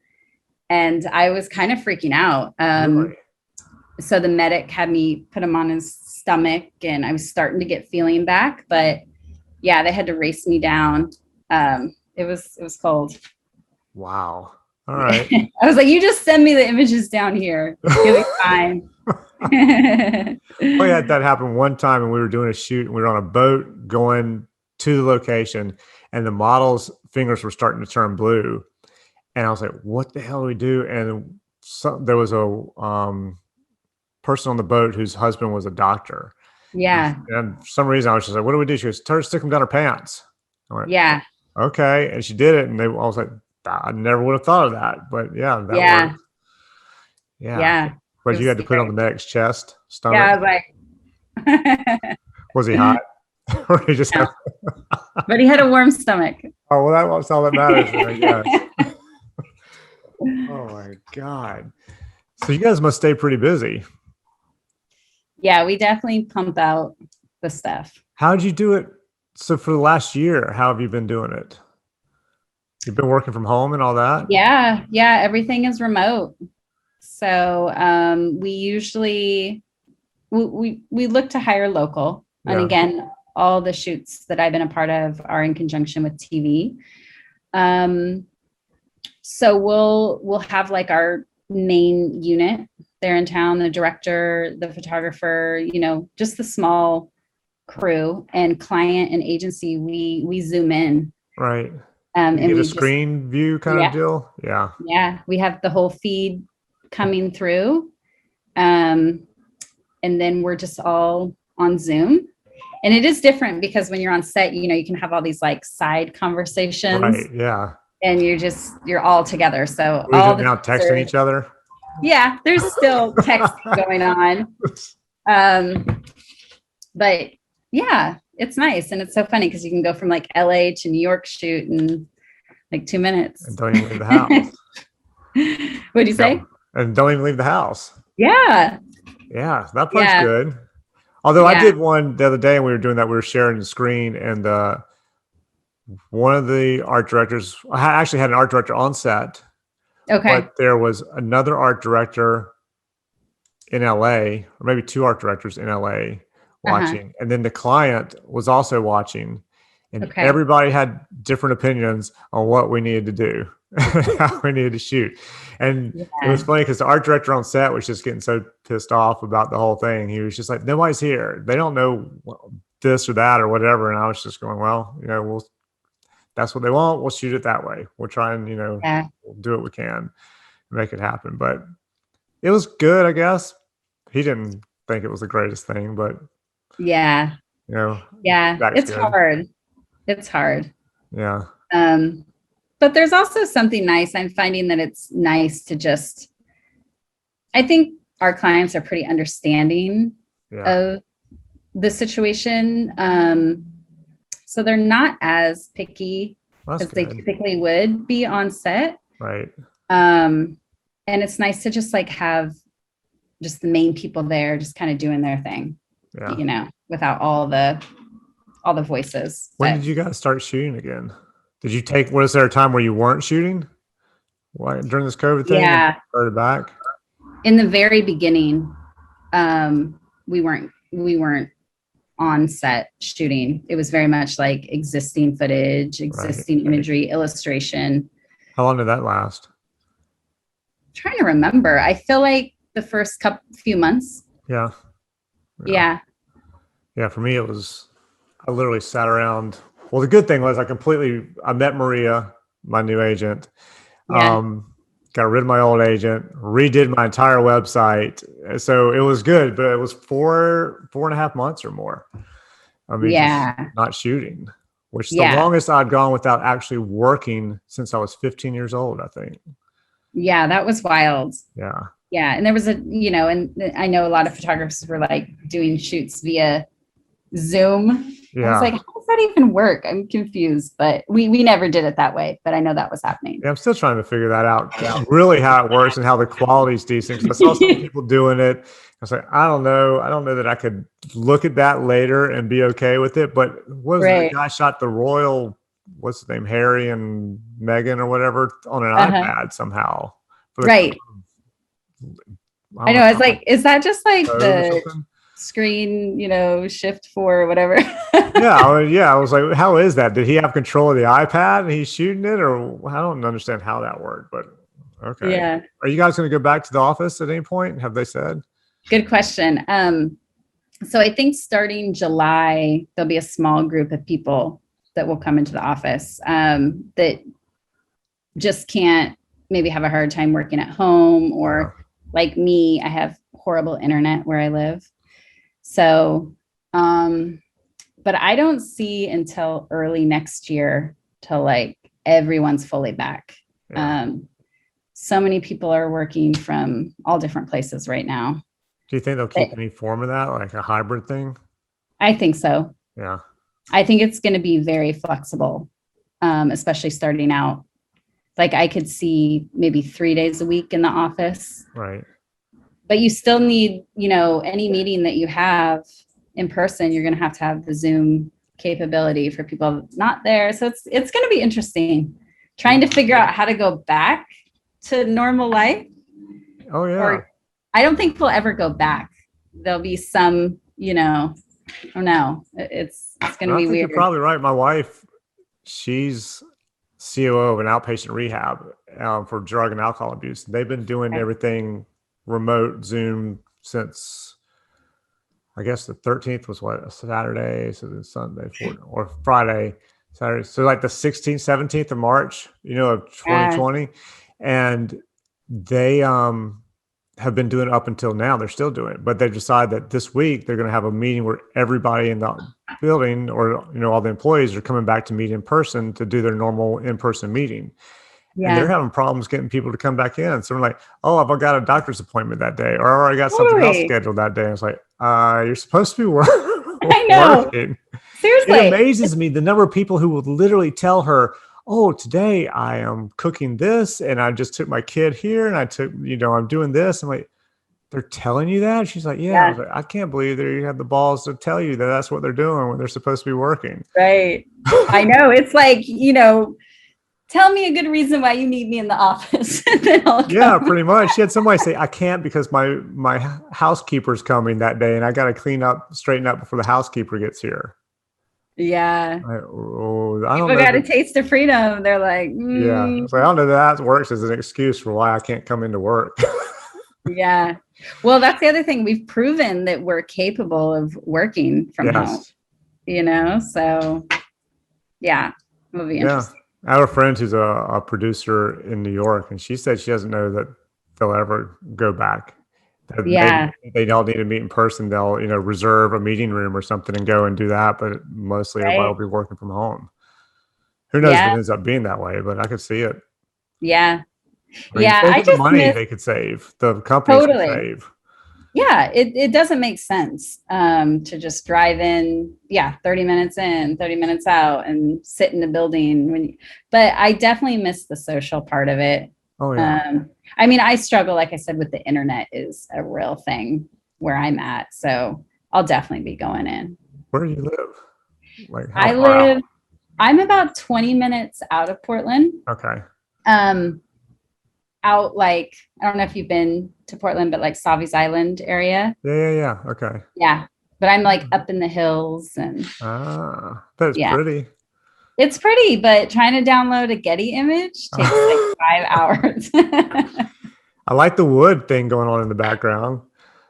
and I was kind of freaking out. Really? So the medic had me put him on his stomach and I was starting to get feeling back, but yeah, they had to race me down. It was cold. Wow. All right. I was like, you just send me the images down here. You'll be fine. We had that happen one time and we were doing a shoot and we were on a boat going to the location and the model's fingers were starting to turn blue. And I was like, what the hell do we do? And there was a person on the boat whose husband was a doctor. Yeah. And for some reason I was just like, what do we do? She goes, tell her to stick them down her pants. I went, yeah. Okay. And she did it. And I was like, I never would have thought of that. But yeah, that worked. Yeah. But you had to put it on the medic's chest, stomach. Yeah, I was like, was he hot? Or he just but he had a warm stomach. Oh, well, that's all that matters, I guess. Oh my God. So you guys must stay pretty busy. Yeah, we definitely pump out the stuff. How did you do it? So for the last year, how have you been doing it? You've been working from home and all that? Yeah. Everything is remote. So we usually we look to hire local. Yeah. And again, all the shoots that I've been a part of are in conjunction with TV. So we'll have like our main unit there in town, the director, the photographer, just the small crew, and client and agency, we zoom in. Right. And you get a screen view kind of deal. Yeah. Yeah. We have the whole feed coming through. And then we're just all on Zoom. And it is different because when you're on set, you can have all these like side conversations. Right. Yeah. And you're all together. So all now texting each other. Yeah, there's still text going on. But yeah, it's nice. And it's so funny because you can go from like LA to New York shoot in like 2 minutes. And don't even leave the house. What'd you say? And don't even leave the house. Yeah. Yeah, that part's good. Although I did one the other day and we were doing that, we were sharing the screen and one of the art directors, I actually had an art director on set. Okay. But there was another art director in LA, or maybe two art directors in LA watching. And then the client was also watching. And everybody had different opinions on what we needed to do, how we needed to shoot. And it was funny because the art director on set was just getting so pissed off about the whole thing. He was just like, nobody's here. They don't know this or that or whatever. And I was just going, well, that's what they want. We'll shoot it that way. We'll try and, we'll do what we can, make it happen. But it was good, I guess. He didn't think it was the greatest thing, but it's good. hard. It's hard. Yeah. But there's also something nice. I'm finding that it's nice to I think our clients are pretty understanding of the situation. So they're not as picky as they typically would be on set. Right. And it's nice to just like have just the main people there, just kind of doing their thing, without all the voices. When did you guys start shooting again? Was there a time where you weren't shooting? Why, during this COVID thing? Yeah. Started back? In the very beginning, we weren't on set shooting. It was very much like existing footage, existing imagery, illustration. How long did that last? I'm trying to remember. I feel like the first few months. Yeah. Yeah. For me, I literally sat around. Well, the good thing was I met Maria, my new agent. Got rid of my old agent, redid my entire website. So it was good, but it was 4.5 months or more. I mean, just not shooting, which is the longest I'd gone without actually working since I was 15 years old, I think. Yeah, that was wild. Yeah. Yeah. And there was and I know a lot of photographers were like doing shoots via Zoom. Yeah. I was like, how is that even work? I'm confused, but we never did it that way, but I know that was happening. Yeah, I'm still trying to figure that out, really how it works and how the quality is decent. 'Cause I saw some people doing it. I was like, I don't know. I don't know that I could look at that later and be okay with it. But was the guy shot the royal, what's his name, Harry and Meghan or whatever, on an iPad somehow? Right. I know. I was like, is that just like the screen, shift 4 or whatever? Yeah. I was like, how is that? Did he have control of the iPad and he's shooting it? Or I don't understand how that worked, but okay. Yeah. Are you guys going to go back to the office at any point? Have they said? Good question. So I think starting July, there'll be a small group of people that will come into the office that just can't maybe have a hard time working at home, or like me, I have horrible internet where I live. So, but I don't see until early next year till like everyone's fully back. Yeah. So many people are working from all different places right now. Do you think they'll keep any form of that, like a hybrid thing? I think so. Yeah. I think it's going to be very flexible, especially starting out. Like I could see maybe 3 days a week in the office. Right. But you still need, any meeting that you have in person, you're going to have the Zoom capability for people not there. So it's going to be interesting trying to figure out how to go back to normal life. Oh yeah. Or I don't think we'll ever go back. There'll be some, oh no, it's going to be weird. You're probably right. My wife, she's COO of an outpatient rehab for drug and alcohol abuse. They've been doing everything remote Zoom since, I guess the 13th was a Saturday, so the Sunday or Friday, Saturday. So like the 16th, 17th of March, of 2020. And they have been doing it up until now. They're still doing it, but they've decided that this week they're going to have a meeting where everybody in the building, or all the employees, are coming back to meet in person to do their normal in-person meeting. Yeah. And they're having problems getting people to come back in. So we're like, oh, I've got a doctor's appointment that day, or I got something else scheduled that day. And it's like, you're supposed to be I know. working. Seriously. It amazes me the number of people who will literally tell her, oh, today I am cooking this, and I just took my kid here, and I took, I'm doing this. I'm like, they're telling you that? She's like, yeah. I was like, I can't believe they have the balls to tell you that that's what they're doing when they're supposed to be working. Right. I know. It's like, tell me a good reason why you need me in the office. Then I'll come. Yeah, pretty much. She had somebody say, I can't because my housekeeper's coming that day, and I got to straighten up before the housekeeper gets here. Yeah. I don't know. People got a taste of freedom. They're like, yeah. So I don't know that works as an excuse for why I can't come into work. Yeah. Well, that's the other thing. We've proven that we're capable of working from home, so yeah, it'll be interesting. I have a friend who's a producer in New York, and she said she doesn't know that they'll ever go back. Yeah. They all need to meet in person. They'll, reserve a meeting room or something and go and do that. But mostly everybody will be working from home. Who knows if it ends up being that way, but I could see it. Yeah. I just money they could save. The companies could save. Yeah. It doesn't make sense to just drive in. Yeah. 30 minutes in, 30 minutes out, and sit in the building but I definitely miss the social part of it. Oh yeah. I struggle, like I said, with the internet is a real thing where I'm at. So I'll definitely be going in. Where do you live? I'm about 20 minutes out of Portland. Okay. Out I don't know if you've been to Portland, but like Savi's Island area. Yeah. Okay. Yeah. But I'm up in the hills and. But it's pretty. It's pretty, but trying to download a Getty image takes 5 hours. I like the wood thing going on in the background.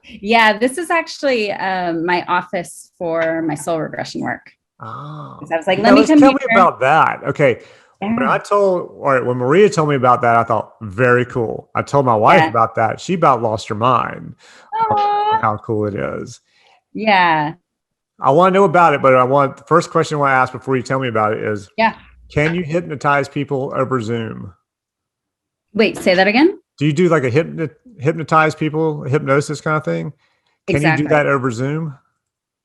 Yeah, this is actually my office for my soul regression work. Oh. So I was like, let me come tell me about that. Okay. Yeah. When Maria told me about that, I thought, very cool. I told my wife about that. She about lost her mind. How cool it is. Yeah. I want to know about it, but the first question I want to ask before you tell me about it is, can you hypnotize people over Zoom? Wait, say that again? Do you do like a hypnotize people, hypnosis kind of thing? Can you do that over Zoom?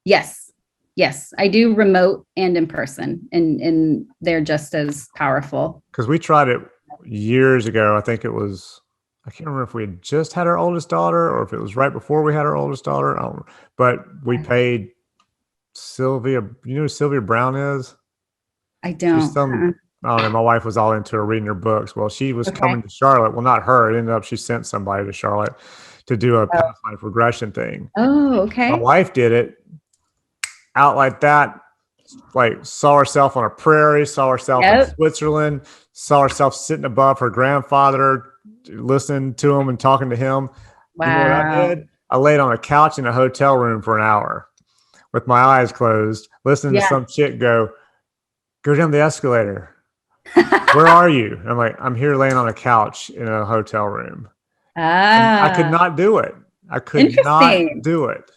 Yes. Yes, I do remote and in person, and they're just as powerful. Because we tried it years ago. I think it was, I can't remember if we had just had our oldest daughter or if it was right before we had our oldest daughter. But we paid Sylvia. You know who Sylvia Brown is? I don't. I don't know. My wife was all into her reading her books. Well, she was Okay. coming to Charlotte. Well, not her. It ended up she sent somebody to Charlotte to do a past life regression thing. Oh, okay. My wife did it out like that. Like saw herself on a prairie, saw herself in Switzerland, saw herself sitting above her grandfather, listening to him and talking to him. Wow. You know what I did? I laid on a couch in a hotel room for an hour with my eyes closed, listening to some chick go down the escalator. Where are you? And I'm like, I'm here laying on a couch in a hotel room. I could not do it. I could not do it.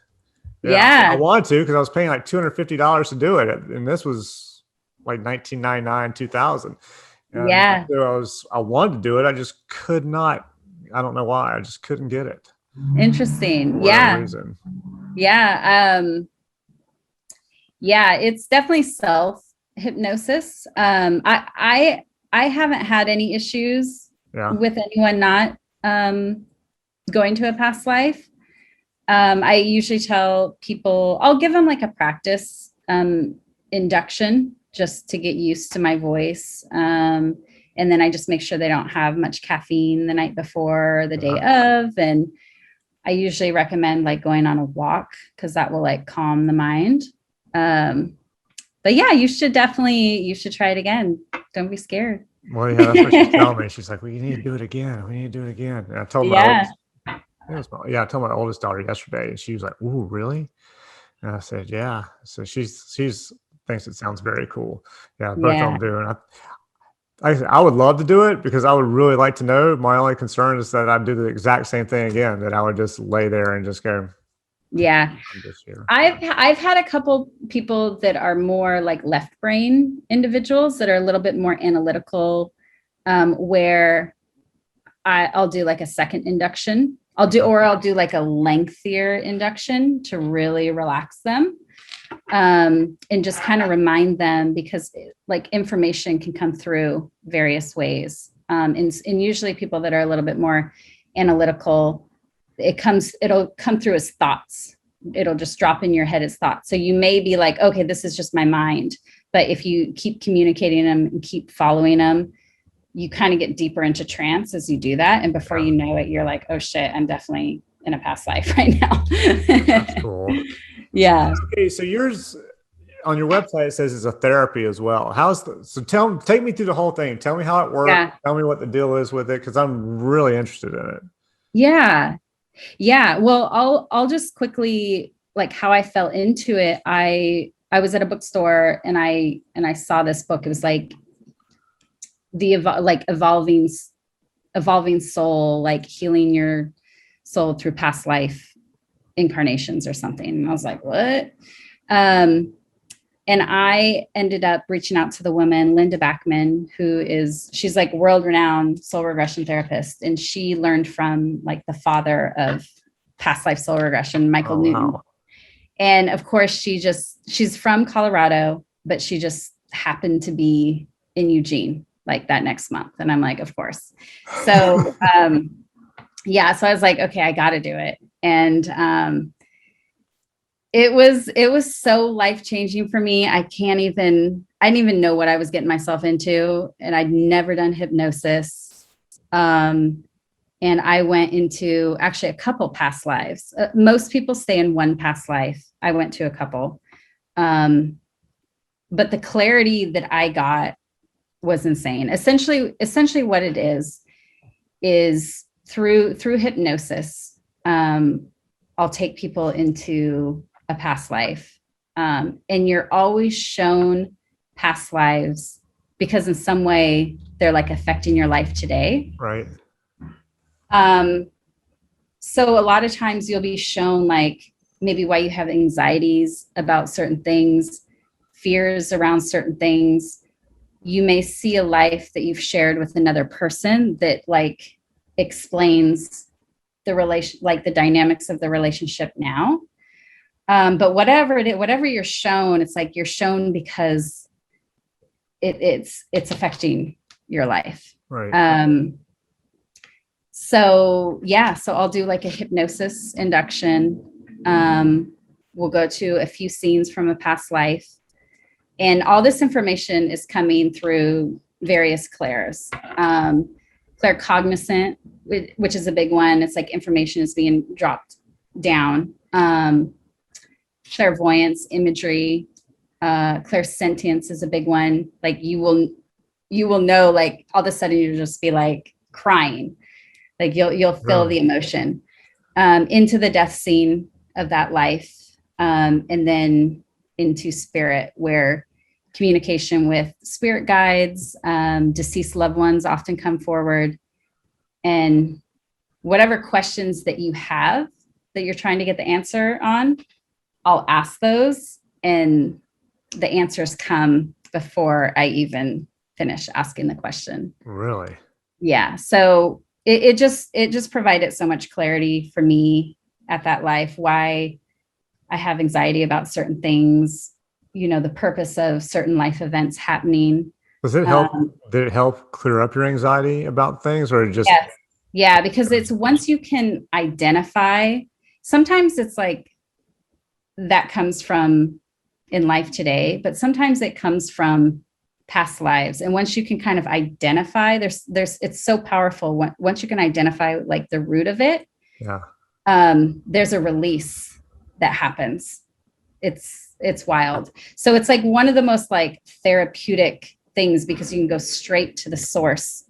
Yeah. I wanted to because I was paying like $250 to do it. And this was like 1999, 2000. And I wanted to do it. I just could not. I don't know why. I just couldn't get it. Interesting. Yeah. Reason. Yeah. Yeah. It's definitely self-hypnosis. I haven't had any issues with anyone not going to a past life. I usually tell people, I'll give them like a practice induction just to get used to my voice. And then I just make sure they don't have much caffeine the night before or the day of. And I usually recommend like going on a walk because that will like calm the mind. But yeah, you should try it again. Don't be scared. Well, yeah, that's what she's telling me. She's like, well, you need to do it again. We need to do it again. And I told I told my oldest daughter yesterday, and she was like, "Ooh, really?" And I said, "Yeah." So she's thinks it sounds very cool. Yeah, both of them do. And I would love to do it because I would really like to know. My only concern is that I'd do the exact same thing again. That I would just lay there and just go. Yeah, I've had a couple people that are more like left brain individuals that are a little bit more analytical, where I'll do like a second induction. I'll do like a lengthier induction to really relax them, and just kind of remind them because like information can come through various ways. And usually people that are a little bit more analytical, it'll come through as thoughts. It'll just drop in your head as thoughts. So you may be like, okay, this is just my mind. But if you keep communicating them and keep following them, you kind of get deeper into trance as you do that. And before you know it, you're like, oh shit, I'm definitely in a past life right now. That's cool. Yeah. Okay, so yours on your website, it says it's a therapy as well. Take me through the whole thing. Tell me how it works. Yeah. Tell me what the deal is with it. Cause I'm really interested in it. Yeah. Yeah. Well, I'll just quickly like how I fell into it. I was at a bookstore and I saw this book. It was like evolving soul, like healing your soul through past life incarnations or something. And I was like, what? And I ended up reaching out to the woman, Linda Backman, she's like world-renowned soul regression therapist. And she learned from like the father of past life soul regression, Michael Newton. Wow. And of course she's from Colorado, but she just happened to be in Eugene like that next month. And I'm like, of course. So, so I was like, okay, I got to do it. And, it was so life-changing for me. I didn't even know what I was getting myself into, and I'd never done hypnosis. And I went into actually a couple past lives. Most people stay in one past life. I went to a couple. But the clarity that I got was insane. Essentially what it is through hypnosis. I'll take people into a past life. And you're always shown past lives because in some way they're like affecting your life today. Right. So a lot of times you'll be shown like maybe why you have anxieties about certain things, fears around certain things. You may see a life that you've shared with another person that like explains the relation, like the dynamics of the relationship now. But whatever you're shown, it's like you're shown because it's affecting your life. Right. So I'll do like a hypnosis induction. We'll go to a few scenes from a past life. And all this information is coming through various clairs. Claircognizant, which is a big one. It's like information is being dropped down. Clairvoyance, imagery, clairsentience is a big one. Like you will know, like all of a sudden you'll just be like crying. Like you'll feel the emotion into the death scene of that life, and then into spirit, where communication with spirit guides, deceased loved ones often come forward, and whatever questions that you have that you're trying to get the answer on, I'll ask those, and the answers come before I even finish asking the question. Really? Yeah. So it just provided so much clarity for me at that life, why I have anxiety about certain things, the purpose of certain life events happening. Does it help? Did it help clear up your anxiety about things, or just? Yes. Yeah, because it's once you can identify, sometimes it's like that comes from in life today, but sometimes it comes from past lives. And once you can kind of identify, it's so powerful. Once you can identify like the root of it, there's a release that happens. It's wild. So it's like one of the most like therapeutic things, because you can go straight to the source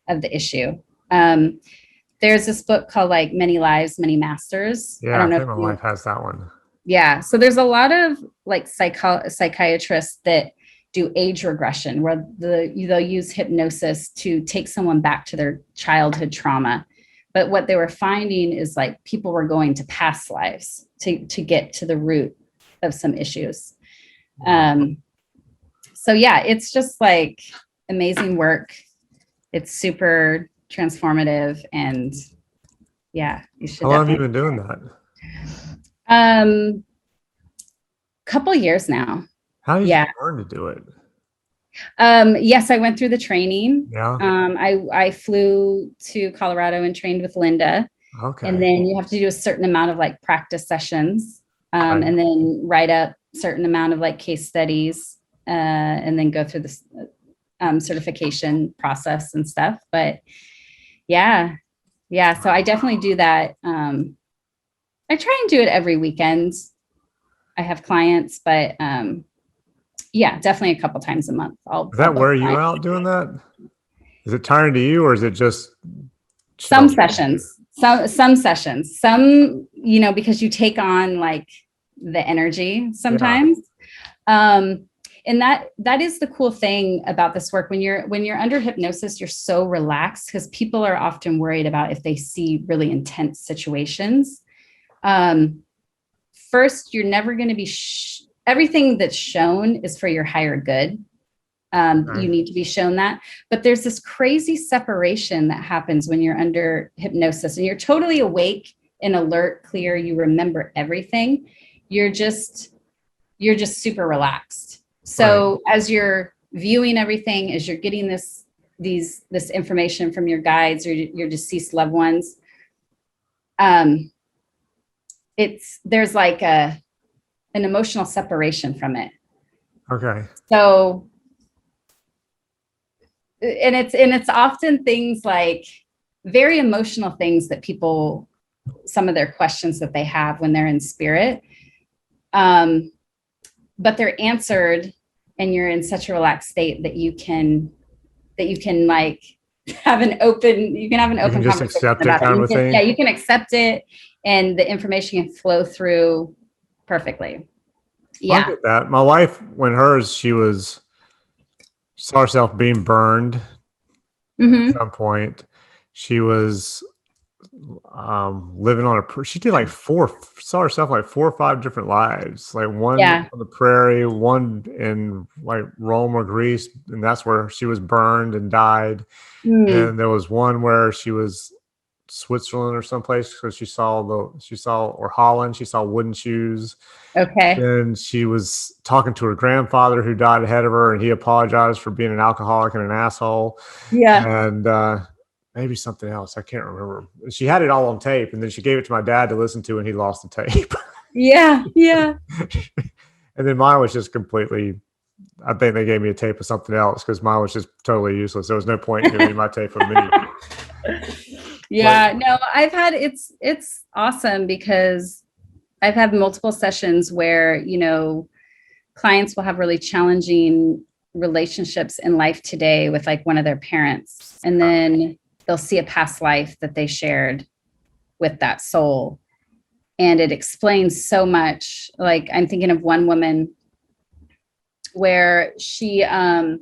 of the issue. There's this book called like Many Lives, Many Masters. Yeah, I think my wife has that one. Yeah. So there's a lot of like psychiatrists that do age regression, where they'll use hypnosis to take someone back to their childhood trauma. But what they were finding is like people were going to past lives to get to the root of some issues. So yeah, it's just like amazing work. It's super transformative, and yeah, you should. How long have you been doing that? Couple years now. How did you learn to do it? Yes, I went through the training. Yeah. I flew to Colorado and trained with Linda. Okay. And then you have to do a certain amount of like practice sessions, and then write up a certain amount of like case studies, and then go through this certification process and stuff. But yeah. So I definitely do that. I try and do it every weekend. I have clients, but yeah, definitely a couple times a month. Is that where you out doing that? Is it tiring to you, or is it just some sessions? Some sessions, because you take on like the energy sometimes. Yeah. And that is the cool thing about this work. When you're under hypnosis, you're so relaxed, because people are often worried about if they see really intense situations. First, you're never going to be, everything that's shown is for your higher good. You need to be shown that. But there's this crazy separation that happens when you're under hypnosis, and you're totally awake and alert, clear. You remember everything. You're just super relaxed. So as you're viewing everything, as you're getting this information from your guides or your deceased loved ones, there's like an emotional separation from it. Okay. So, and it's often things like very emotional things that people, some of their questions that they have when they're in spirit, but they're answered, and you're in such a relaxed state that you can like have an open conversation just accept it, kind of a thing. Yeah, you can accept it, and the information can flow through perfectly. Yeah. I get that. My wife, she saw herself being burned at some point. She was living on she did like saw herself like 4 or 5 different lives, like one on the prairie, one in like Rome or Greece, and that's where she was burned and died. And there was one where she was Switzerland or someplace because she saw or Holland. She saw wooden shoes. Okay. And she was talking to her grandfather who died ahead of her, and he apologized for being an alcoholic and an asshole. Yeah. And maybe something else. I can't remember. She had it all on tape, and then she gave it to my dad to listen to, and he lost the tape. Yeah. Yeah. And then mine was just completely, I think they gave me a tape of something else because mine was just totally useless. There was no point in giving me my tape of me. Yeah, no, it's awesome because I've had multiple sessions where, clients will have really challenging relationships in life today with like one of their parents. And then they'll see a past life that they shared with that soul. And it explains so much. Like I'm thinking of one woman where she had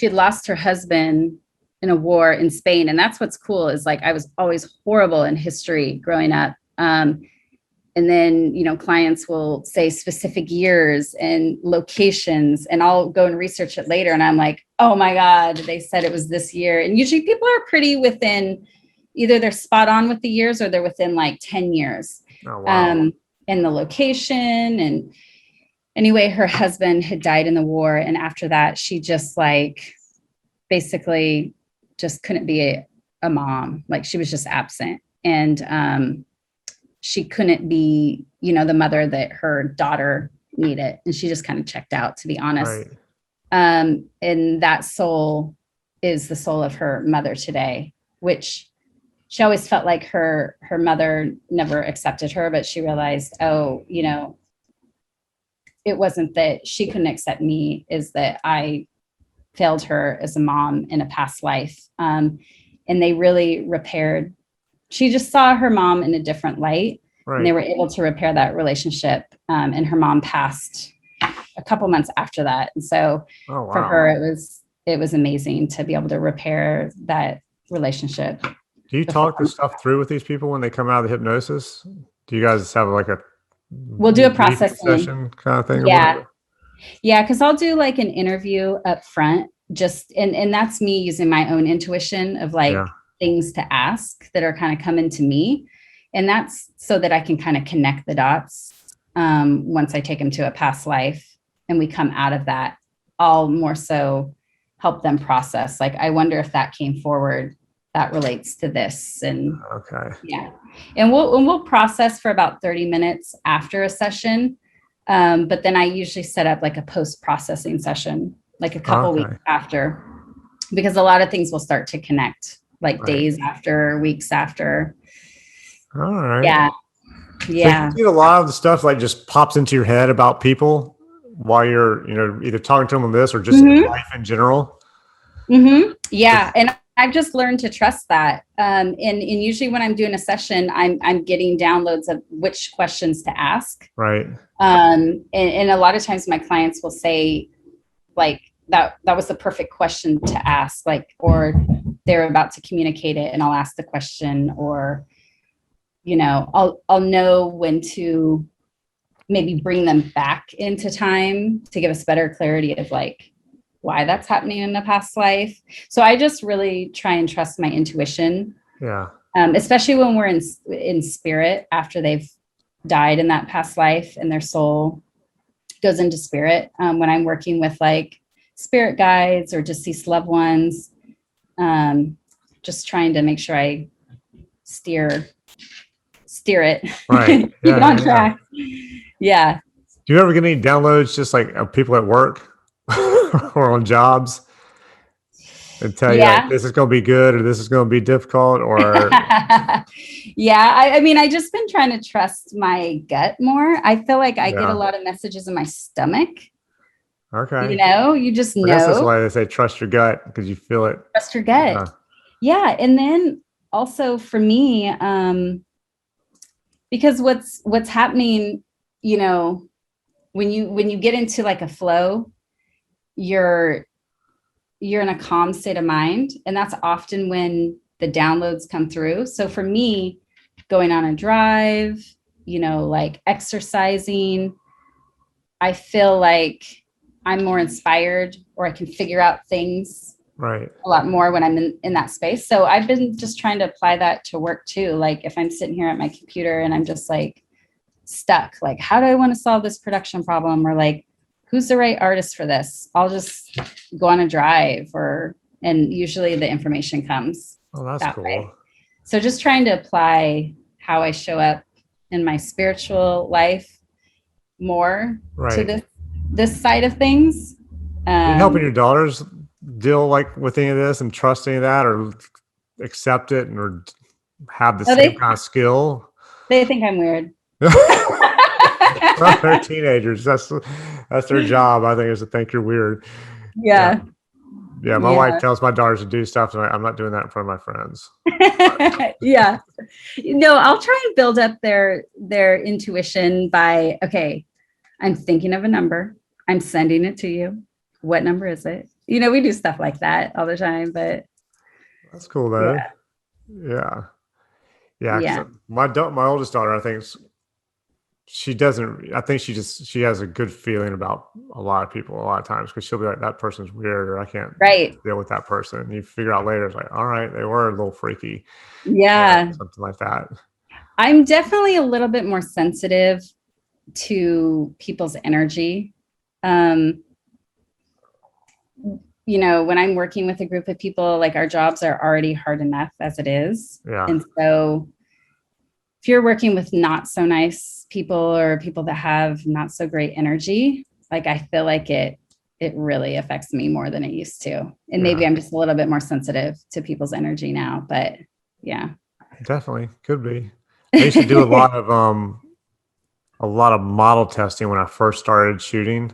lost her husband in a war in Spain. And that's what's cool is like, I was always horrible in history growing up. And then, clients will say specific years and locations, and I'll go and research it later. And I'm like, oh my God, they said it was this year. And usually people are pretty within, either they're spot on with the years or they're within like 10 years. Oh, wow. And the location. And anyway, her husband had died in the war. And after that, she just like basically just couldn't be a mom. Like she was just absent. And she couldn't be, the mother that her daughter needed. And she just kind of checked out, to be honest. Right. And that soul is the soul of her mother today, which she always felt like her mother never accepted her, but she realized, it wasn't that she couldn't accept me, is that I failed her as a mom in a past life. And they really repaired. She just saw her mom in a different light, right. And they were able to repair that relationship. And her mom passed a couple months after that. And so for her, it was amazing to be able to repair that relationship. Do you talk this stuff through with these people when they come out of the hypnosis? Do you guys have like we'll do a processing session kind of thing? Yeah. Yeah. Cause I'll do like an interview up front, and that's me using my own intuition of like things to ask that are kind of coming to me. And that's so that I can kind of connect the dots. Once I take them to a past life and we come out of that, I'll more so help them process. Like, I wonder if that came forward that relates to this. And and we'll process for about 30 minutes after a session. But then I usually set up like a post-processing session, like a couple weeks after, because a lot of things will start to connect, like days after, weeks after. All right. Yeah. So you see a lot of the stuff like just pops into your head about people while you're, either talking to them on this or just life in general. Mm-hmm. Yeah. And I've just learned to trust that. And usually when I'm doing a session, I'm getting downloads of which questions to ask. Right. And a lot of times my clients will say like, that was the perfect question to ask, like, or they're about to communicate it and I'll ask the question, or, I'll know when to maybe bring them back into time to give us better clarity of like why that's happening in the past life. So I just really try and trust my intuition. Yeah. Especially when we're in spirit after they've died in that past life and their soul goes into spirit. When I'm working with like spirit guides or deceased loved ones, just trying to make sure I steer it, right. Keep it on track. Yeah. Do you ever get any downloads just like of people at work or on jobs and tell you like, this is going to be good or this is going to be difficult? Or I mean, I just been trying to trust my gut more. I feel like I get a lot of messages in my stomach. Okay. You just know. That's why they say trust your gut, because you feel it. Trust your gut. Yeah. And then also for me, because what's happening, when you get into like a flow, you're in a calm state of mind. And that's often when the downloads come through. So for me, going on a drive, like exercising, I feel like I'm more inspired, or I can figure out things Right. a lot more when I'm in that space. So I've been just trying to apply that to work too. Like if I'm sitting here at my computer and I'm just like stuck, like how do I want to solve this production problem? Or like, who's the right artist for this? I'll just go on a drive and usually the information comes Oh, that's that cool. way. So just trying to apply how I show up in my spiritual life more to this side of things. Are you helping your daughters deal like with any of this and trust any of that, or accept it, or have the same kind of skill? They think I'm weird. Well, they're teenagers. That's their job, I think, is to think you're weird. Yeah. Yeah, my wife tells my daughters to do stuff, and I'm not doing that in front of my friends. Yeah. No, I'll try and build up their intuition by, okay, I'm thinking of a number. I'm sending it to you. What number is it? You know, we do stuff like that all the time, but that's cool though. Yeah. My oldest daughter, I think she has a good feeling about a lot of people a lot of times, because she'll be like, that person's weird, or I can't deal with that person. And you figure out later, it's like, all right, they were a little freaky. Yeah. Something like that. I'm definitely a little bit more sensitive to people's energy. You know, when I'm working with a group of people, like our jobs are already hard enough as it is. Yeah. And so if you're working with not so nice people or people that have not so great energy, like I feel like it really affects me more than it used to. And maybe I'm just a little bit more sensitive to people's energy now, but yeah. Definitely could be. I used to do a lot of model testing when I first started shooting.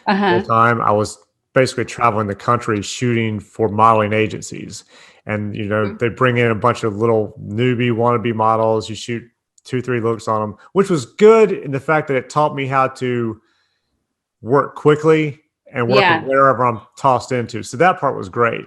Full time. I was basically traveling the country shooting for modeling agencies. And, you know, they bring in a bunch of little newbie wannabe models. You shoot 2-3 looks on them, which was good in the fact that it taught me how to work quickly and work with wherever I'm tossed into. So that part was great.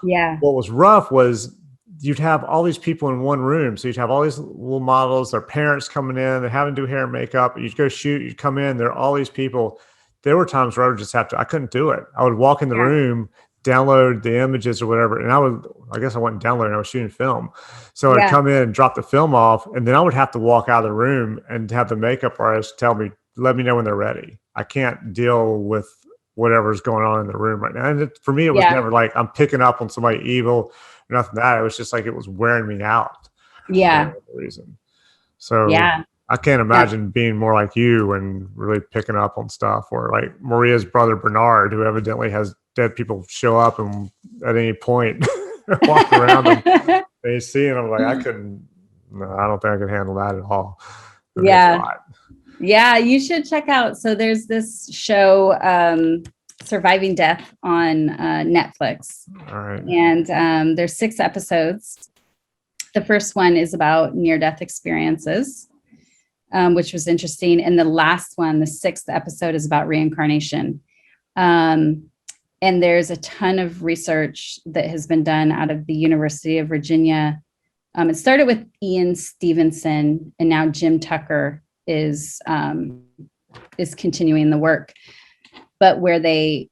Yeah. What was rough was you'd have all these people in one room. So you'd have all these little models, their parents coming in, they're having to do hair and makeup. You'd go shoot, you'd come in, there are all these people. There were times where I would just I couldn't do it. I would walk in the room, download the images or whatever. And I guess I wasn't downloading, I was shooting film. So I'd come in and drop the film off. And then I would have to walk out of the room and have the makeup artist tell me, let me know when they're ready. I can't deal with whatever's going on in the room right now. And for me, it was never like I'm picking up on somebody evil or nothing like that. It was just like, it was wearing me out. Yeah. For no reason. So I can't imagine being more like you and really picking up on stuff, or like Maria's brother Bernard, who evidently has dead people show up and at any point walk around them. And you see, and I'm like, I don't think I could handle that at all. Yeah, you should check out. So there's this show, Surviving Death on Netflix. All right. And there's 6 episodes. The first one is about near-death experiences, which was interesting. And the last one, the 6th episode, is about reincarnation. And there's a ton of research that has been done out of the University of Virginia. It started with Ian Stevenson, and now Jim Tucker is continuing the work, but where they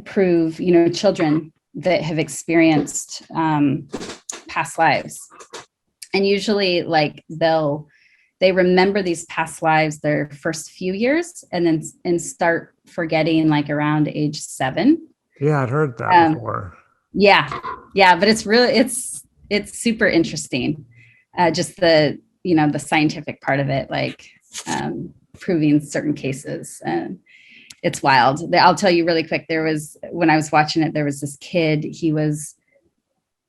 prove, you know, children that have experienced past lives. And usually like they remember these past lives their first few years and start forgetting like around age 7. Yeah, I'd heard that before. Yeah. But it's super interesting. Just the scientific part of it, like proving certain cases. And it's wild. I'll tell you really quick. When I was watching it, there was this kid, he was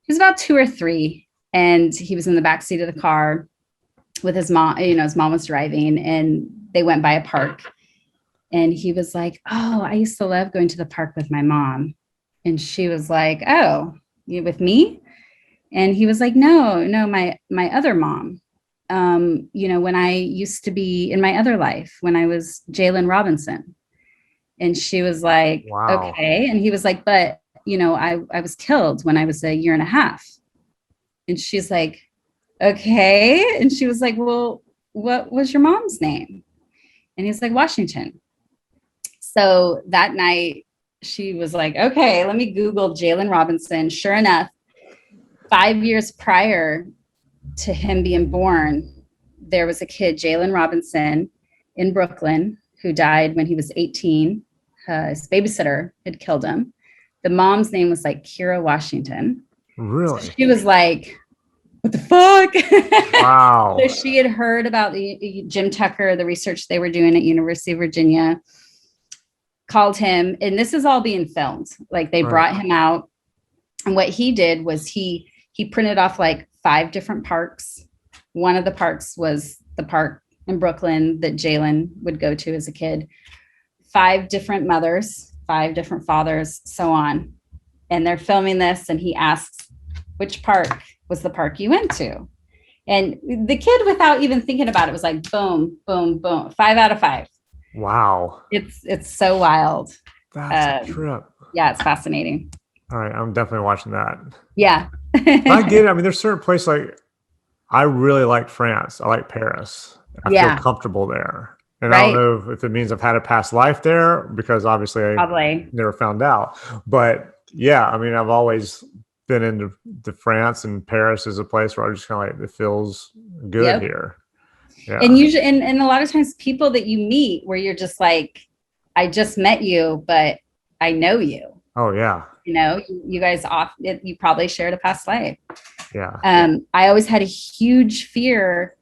about 2 or 3, and he was in the backseat of the car with his mom. You know, his mom was driving, and they went by a park. And he was like, oh, I used to love going to the park with my mom. And she was like, oh, you with me? And he was like, no, my other mom. You know, when I used to be in my other life, when I was Jalen Robinson. And she was like, wow. Okay. And he was like, but, you know, I was killed when I was 1.5 years. And she's like, okay. And she was like, well, what was your mom's name? And he's like, Washington. So that night she was like, okay, let me Google Jalen Robinson. Sure enough, 5 years prior to him being born, there was a kid, Jalen Robinson, in Brooklyn, who died when he was 18. His babysitter had killed him. The mom's name was like Kira Washington. Really? So she was like, what the fuck? Wow. So she had heard about the Jim Tucker, the research they were doing at University of Virginia, called him, and this is all being filmed. Like they brought him out, and what he did was he printed off like 5 different parks. One of the parks was the park in Brooklyn that Jalen would go to as a kid. 5 different mothers, 5 different fathers, so on. And they're filming this, and he asks, which park was the park you went to? And the kid, without even thinking about it, was like, boom, boom, boom, 5 out of 5. Wow. It's so wild. That's a trip. Yeah, it's fascinating. All right, I'm definitely watching that. Yeah. I get it. I mean, there's certain places like I really like France. I like Paris. I feel comfortable there. And I don't know if it means I've had a past life there, because obviously I never found out. But yeah, I mean, I've always been into France, and Paris is a place where I just kind of like, it feels good here. Yeah. And usually, and a lot of times people that you meet where you're just like, I just met you, but I know you. Oh yeah. You know, you guys you probably shared a past life. Yeah. I always had a huge fear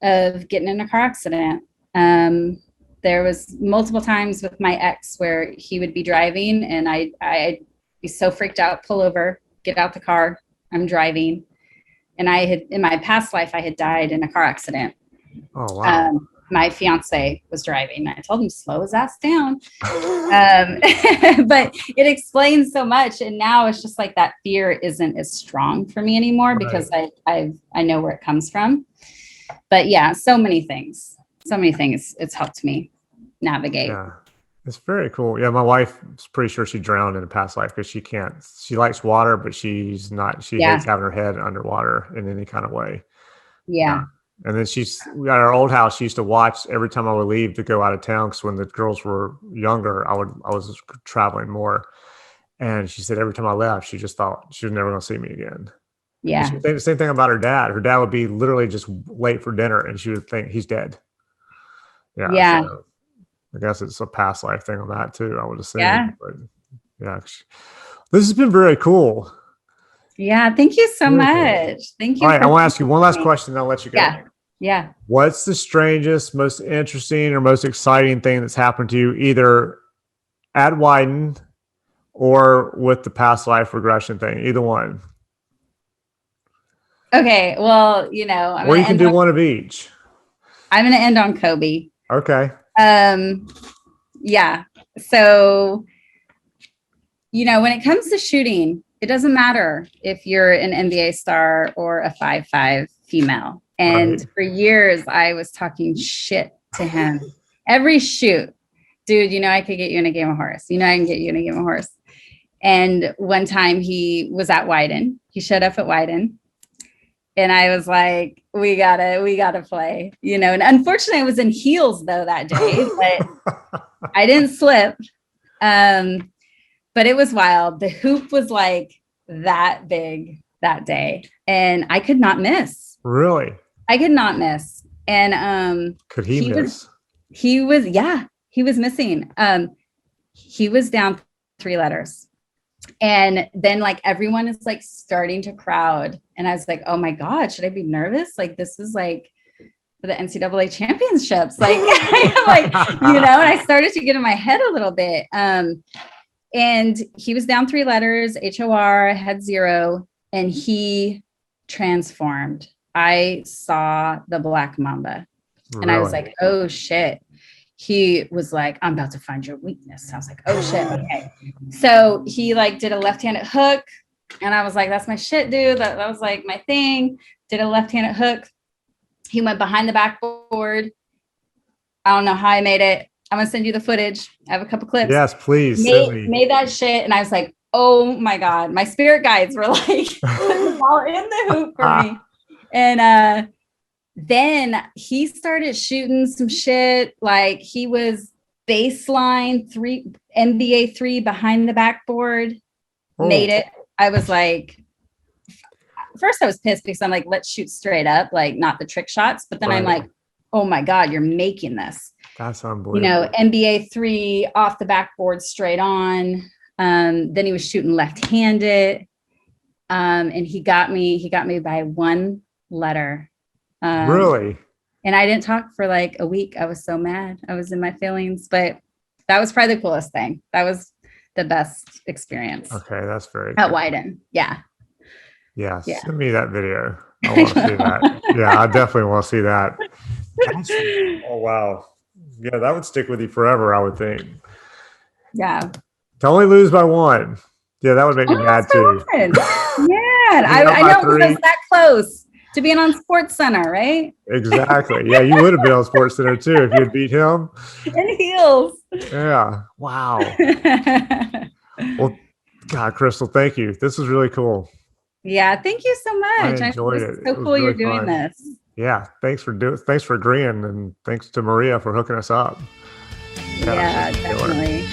of getting in a car accident. There was multiple times with my ex where he would be driving, and I'd be so freaked out, pull over, get out the car, I'm driving. And I had, in my past life, I had died in a car accident. Oh, wow. My fiance was driving. I told him, slow his ass down. But it explains so much. And now it's just like that fear isn't as strong for me anymore, because I know where it comes from. But yeah, so many things it's helped me navigate. Yeah, it's very cool. Yeah, my wife is pretty sure she drowned in a past life, because she likes water, but she hates having her head underwater in any kind of way. Yeah. And then at our old house, she used to watch every time I would leave to go out of town, because when the girls were younger, I was traveling more. And she said every time I left, she just thought she was never going to see me again. Yeah. She would think the same thing about her dad. Her dad would be literally just late for dinner, and she would think he's dead. Yeah. Yeah. So I guess it's a past life thing on that too, I would assume. Yeah. But yeah, this has been very cool. Yeah. Thank you so much. Thank you. All right. I want to ask you one last question, then I'll let you go. Yeah. What's the strangest, most interesting, or most exciting thing that's happened to you, either at Wieden or with the past life regression thing? Either one. Okay. Well, or you can do one of each. I'm going to end on Kobe. Okay. Yeah. So, when it comes to shooting, it doesn't matter if you're an NBA star or a 5'5" female. And for years, I was talking shit to him. Every shoot, dude, I could get you in a game of horse. I can get you in a game of horse. And one time he was at Wieden. He showed up at Wieden. And I was like, we gotta play, and unfortunately I was in heels though that day, but I didn't slip. But it was wild. The hoop was like that big that day, and I could not miss. Really? I could not miss. And could he miss? He was missing. He was down 3 letters. And then like everyone is like starting to crowd. And I was like, oh my God, should I be nervous? Like, this is like for the NCAA championships. Like, and I started to get in my head a little bit. And he was down 3 letters, HOR, had 0, and he transformed. I saw the Black Mamba. And I was like, oh shit. He was like, I'm about to find your weakness. I was like, oh shit. Okay. So he like did a left-handed hook. And I was like, that's my shit, dude. That was like my thing. Did a left-handed hook. He went behind the backboard. I don't know how I made it. I'm going to send you the footage. I have a couple clips. Yes, please. Made that shit. And I was like, oh my God. My spirit guides were like all in the hoop for me. And then he started shooting some shit. Like he was baseline NBA 3 behind the backboard, made it. I was like, first I was pissed because I'm like, let's shoot straight up, like not the trick shots. But then I'm like, oh my God, you're making this. That's unbelievable. NBA 3 off the backboard straight on. Then he was shooting left-handed. And he got me by one letter. Really? And I didn't talk for like a week. I was so mad. I was in my feelings, but that was probably the coolest thing. That was the best experience. Okay, that's very at Wieden. Yeah. Yeah, send me that video. I want to see that. Yeah, I definitely want to see that. Oh, wow. Yeah, that would stick with you forever, I would think. Yeah. To only lose by one. Yeah, that would make me mad too. Yeah, I know because I was that close to being on Sports Center, right? Exactly. Yeah, you would have been on Sports Center too if you had beat him. In heels. Yeah. Wow. Well, God, Krystle, thank you. This was really cool. Yeah, thank you so much. I enjoyed it. So cool you're doing this. Yeah, thanks for agreeing, and thanks to Maria for hooking us up. Yeah, definitely.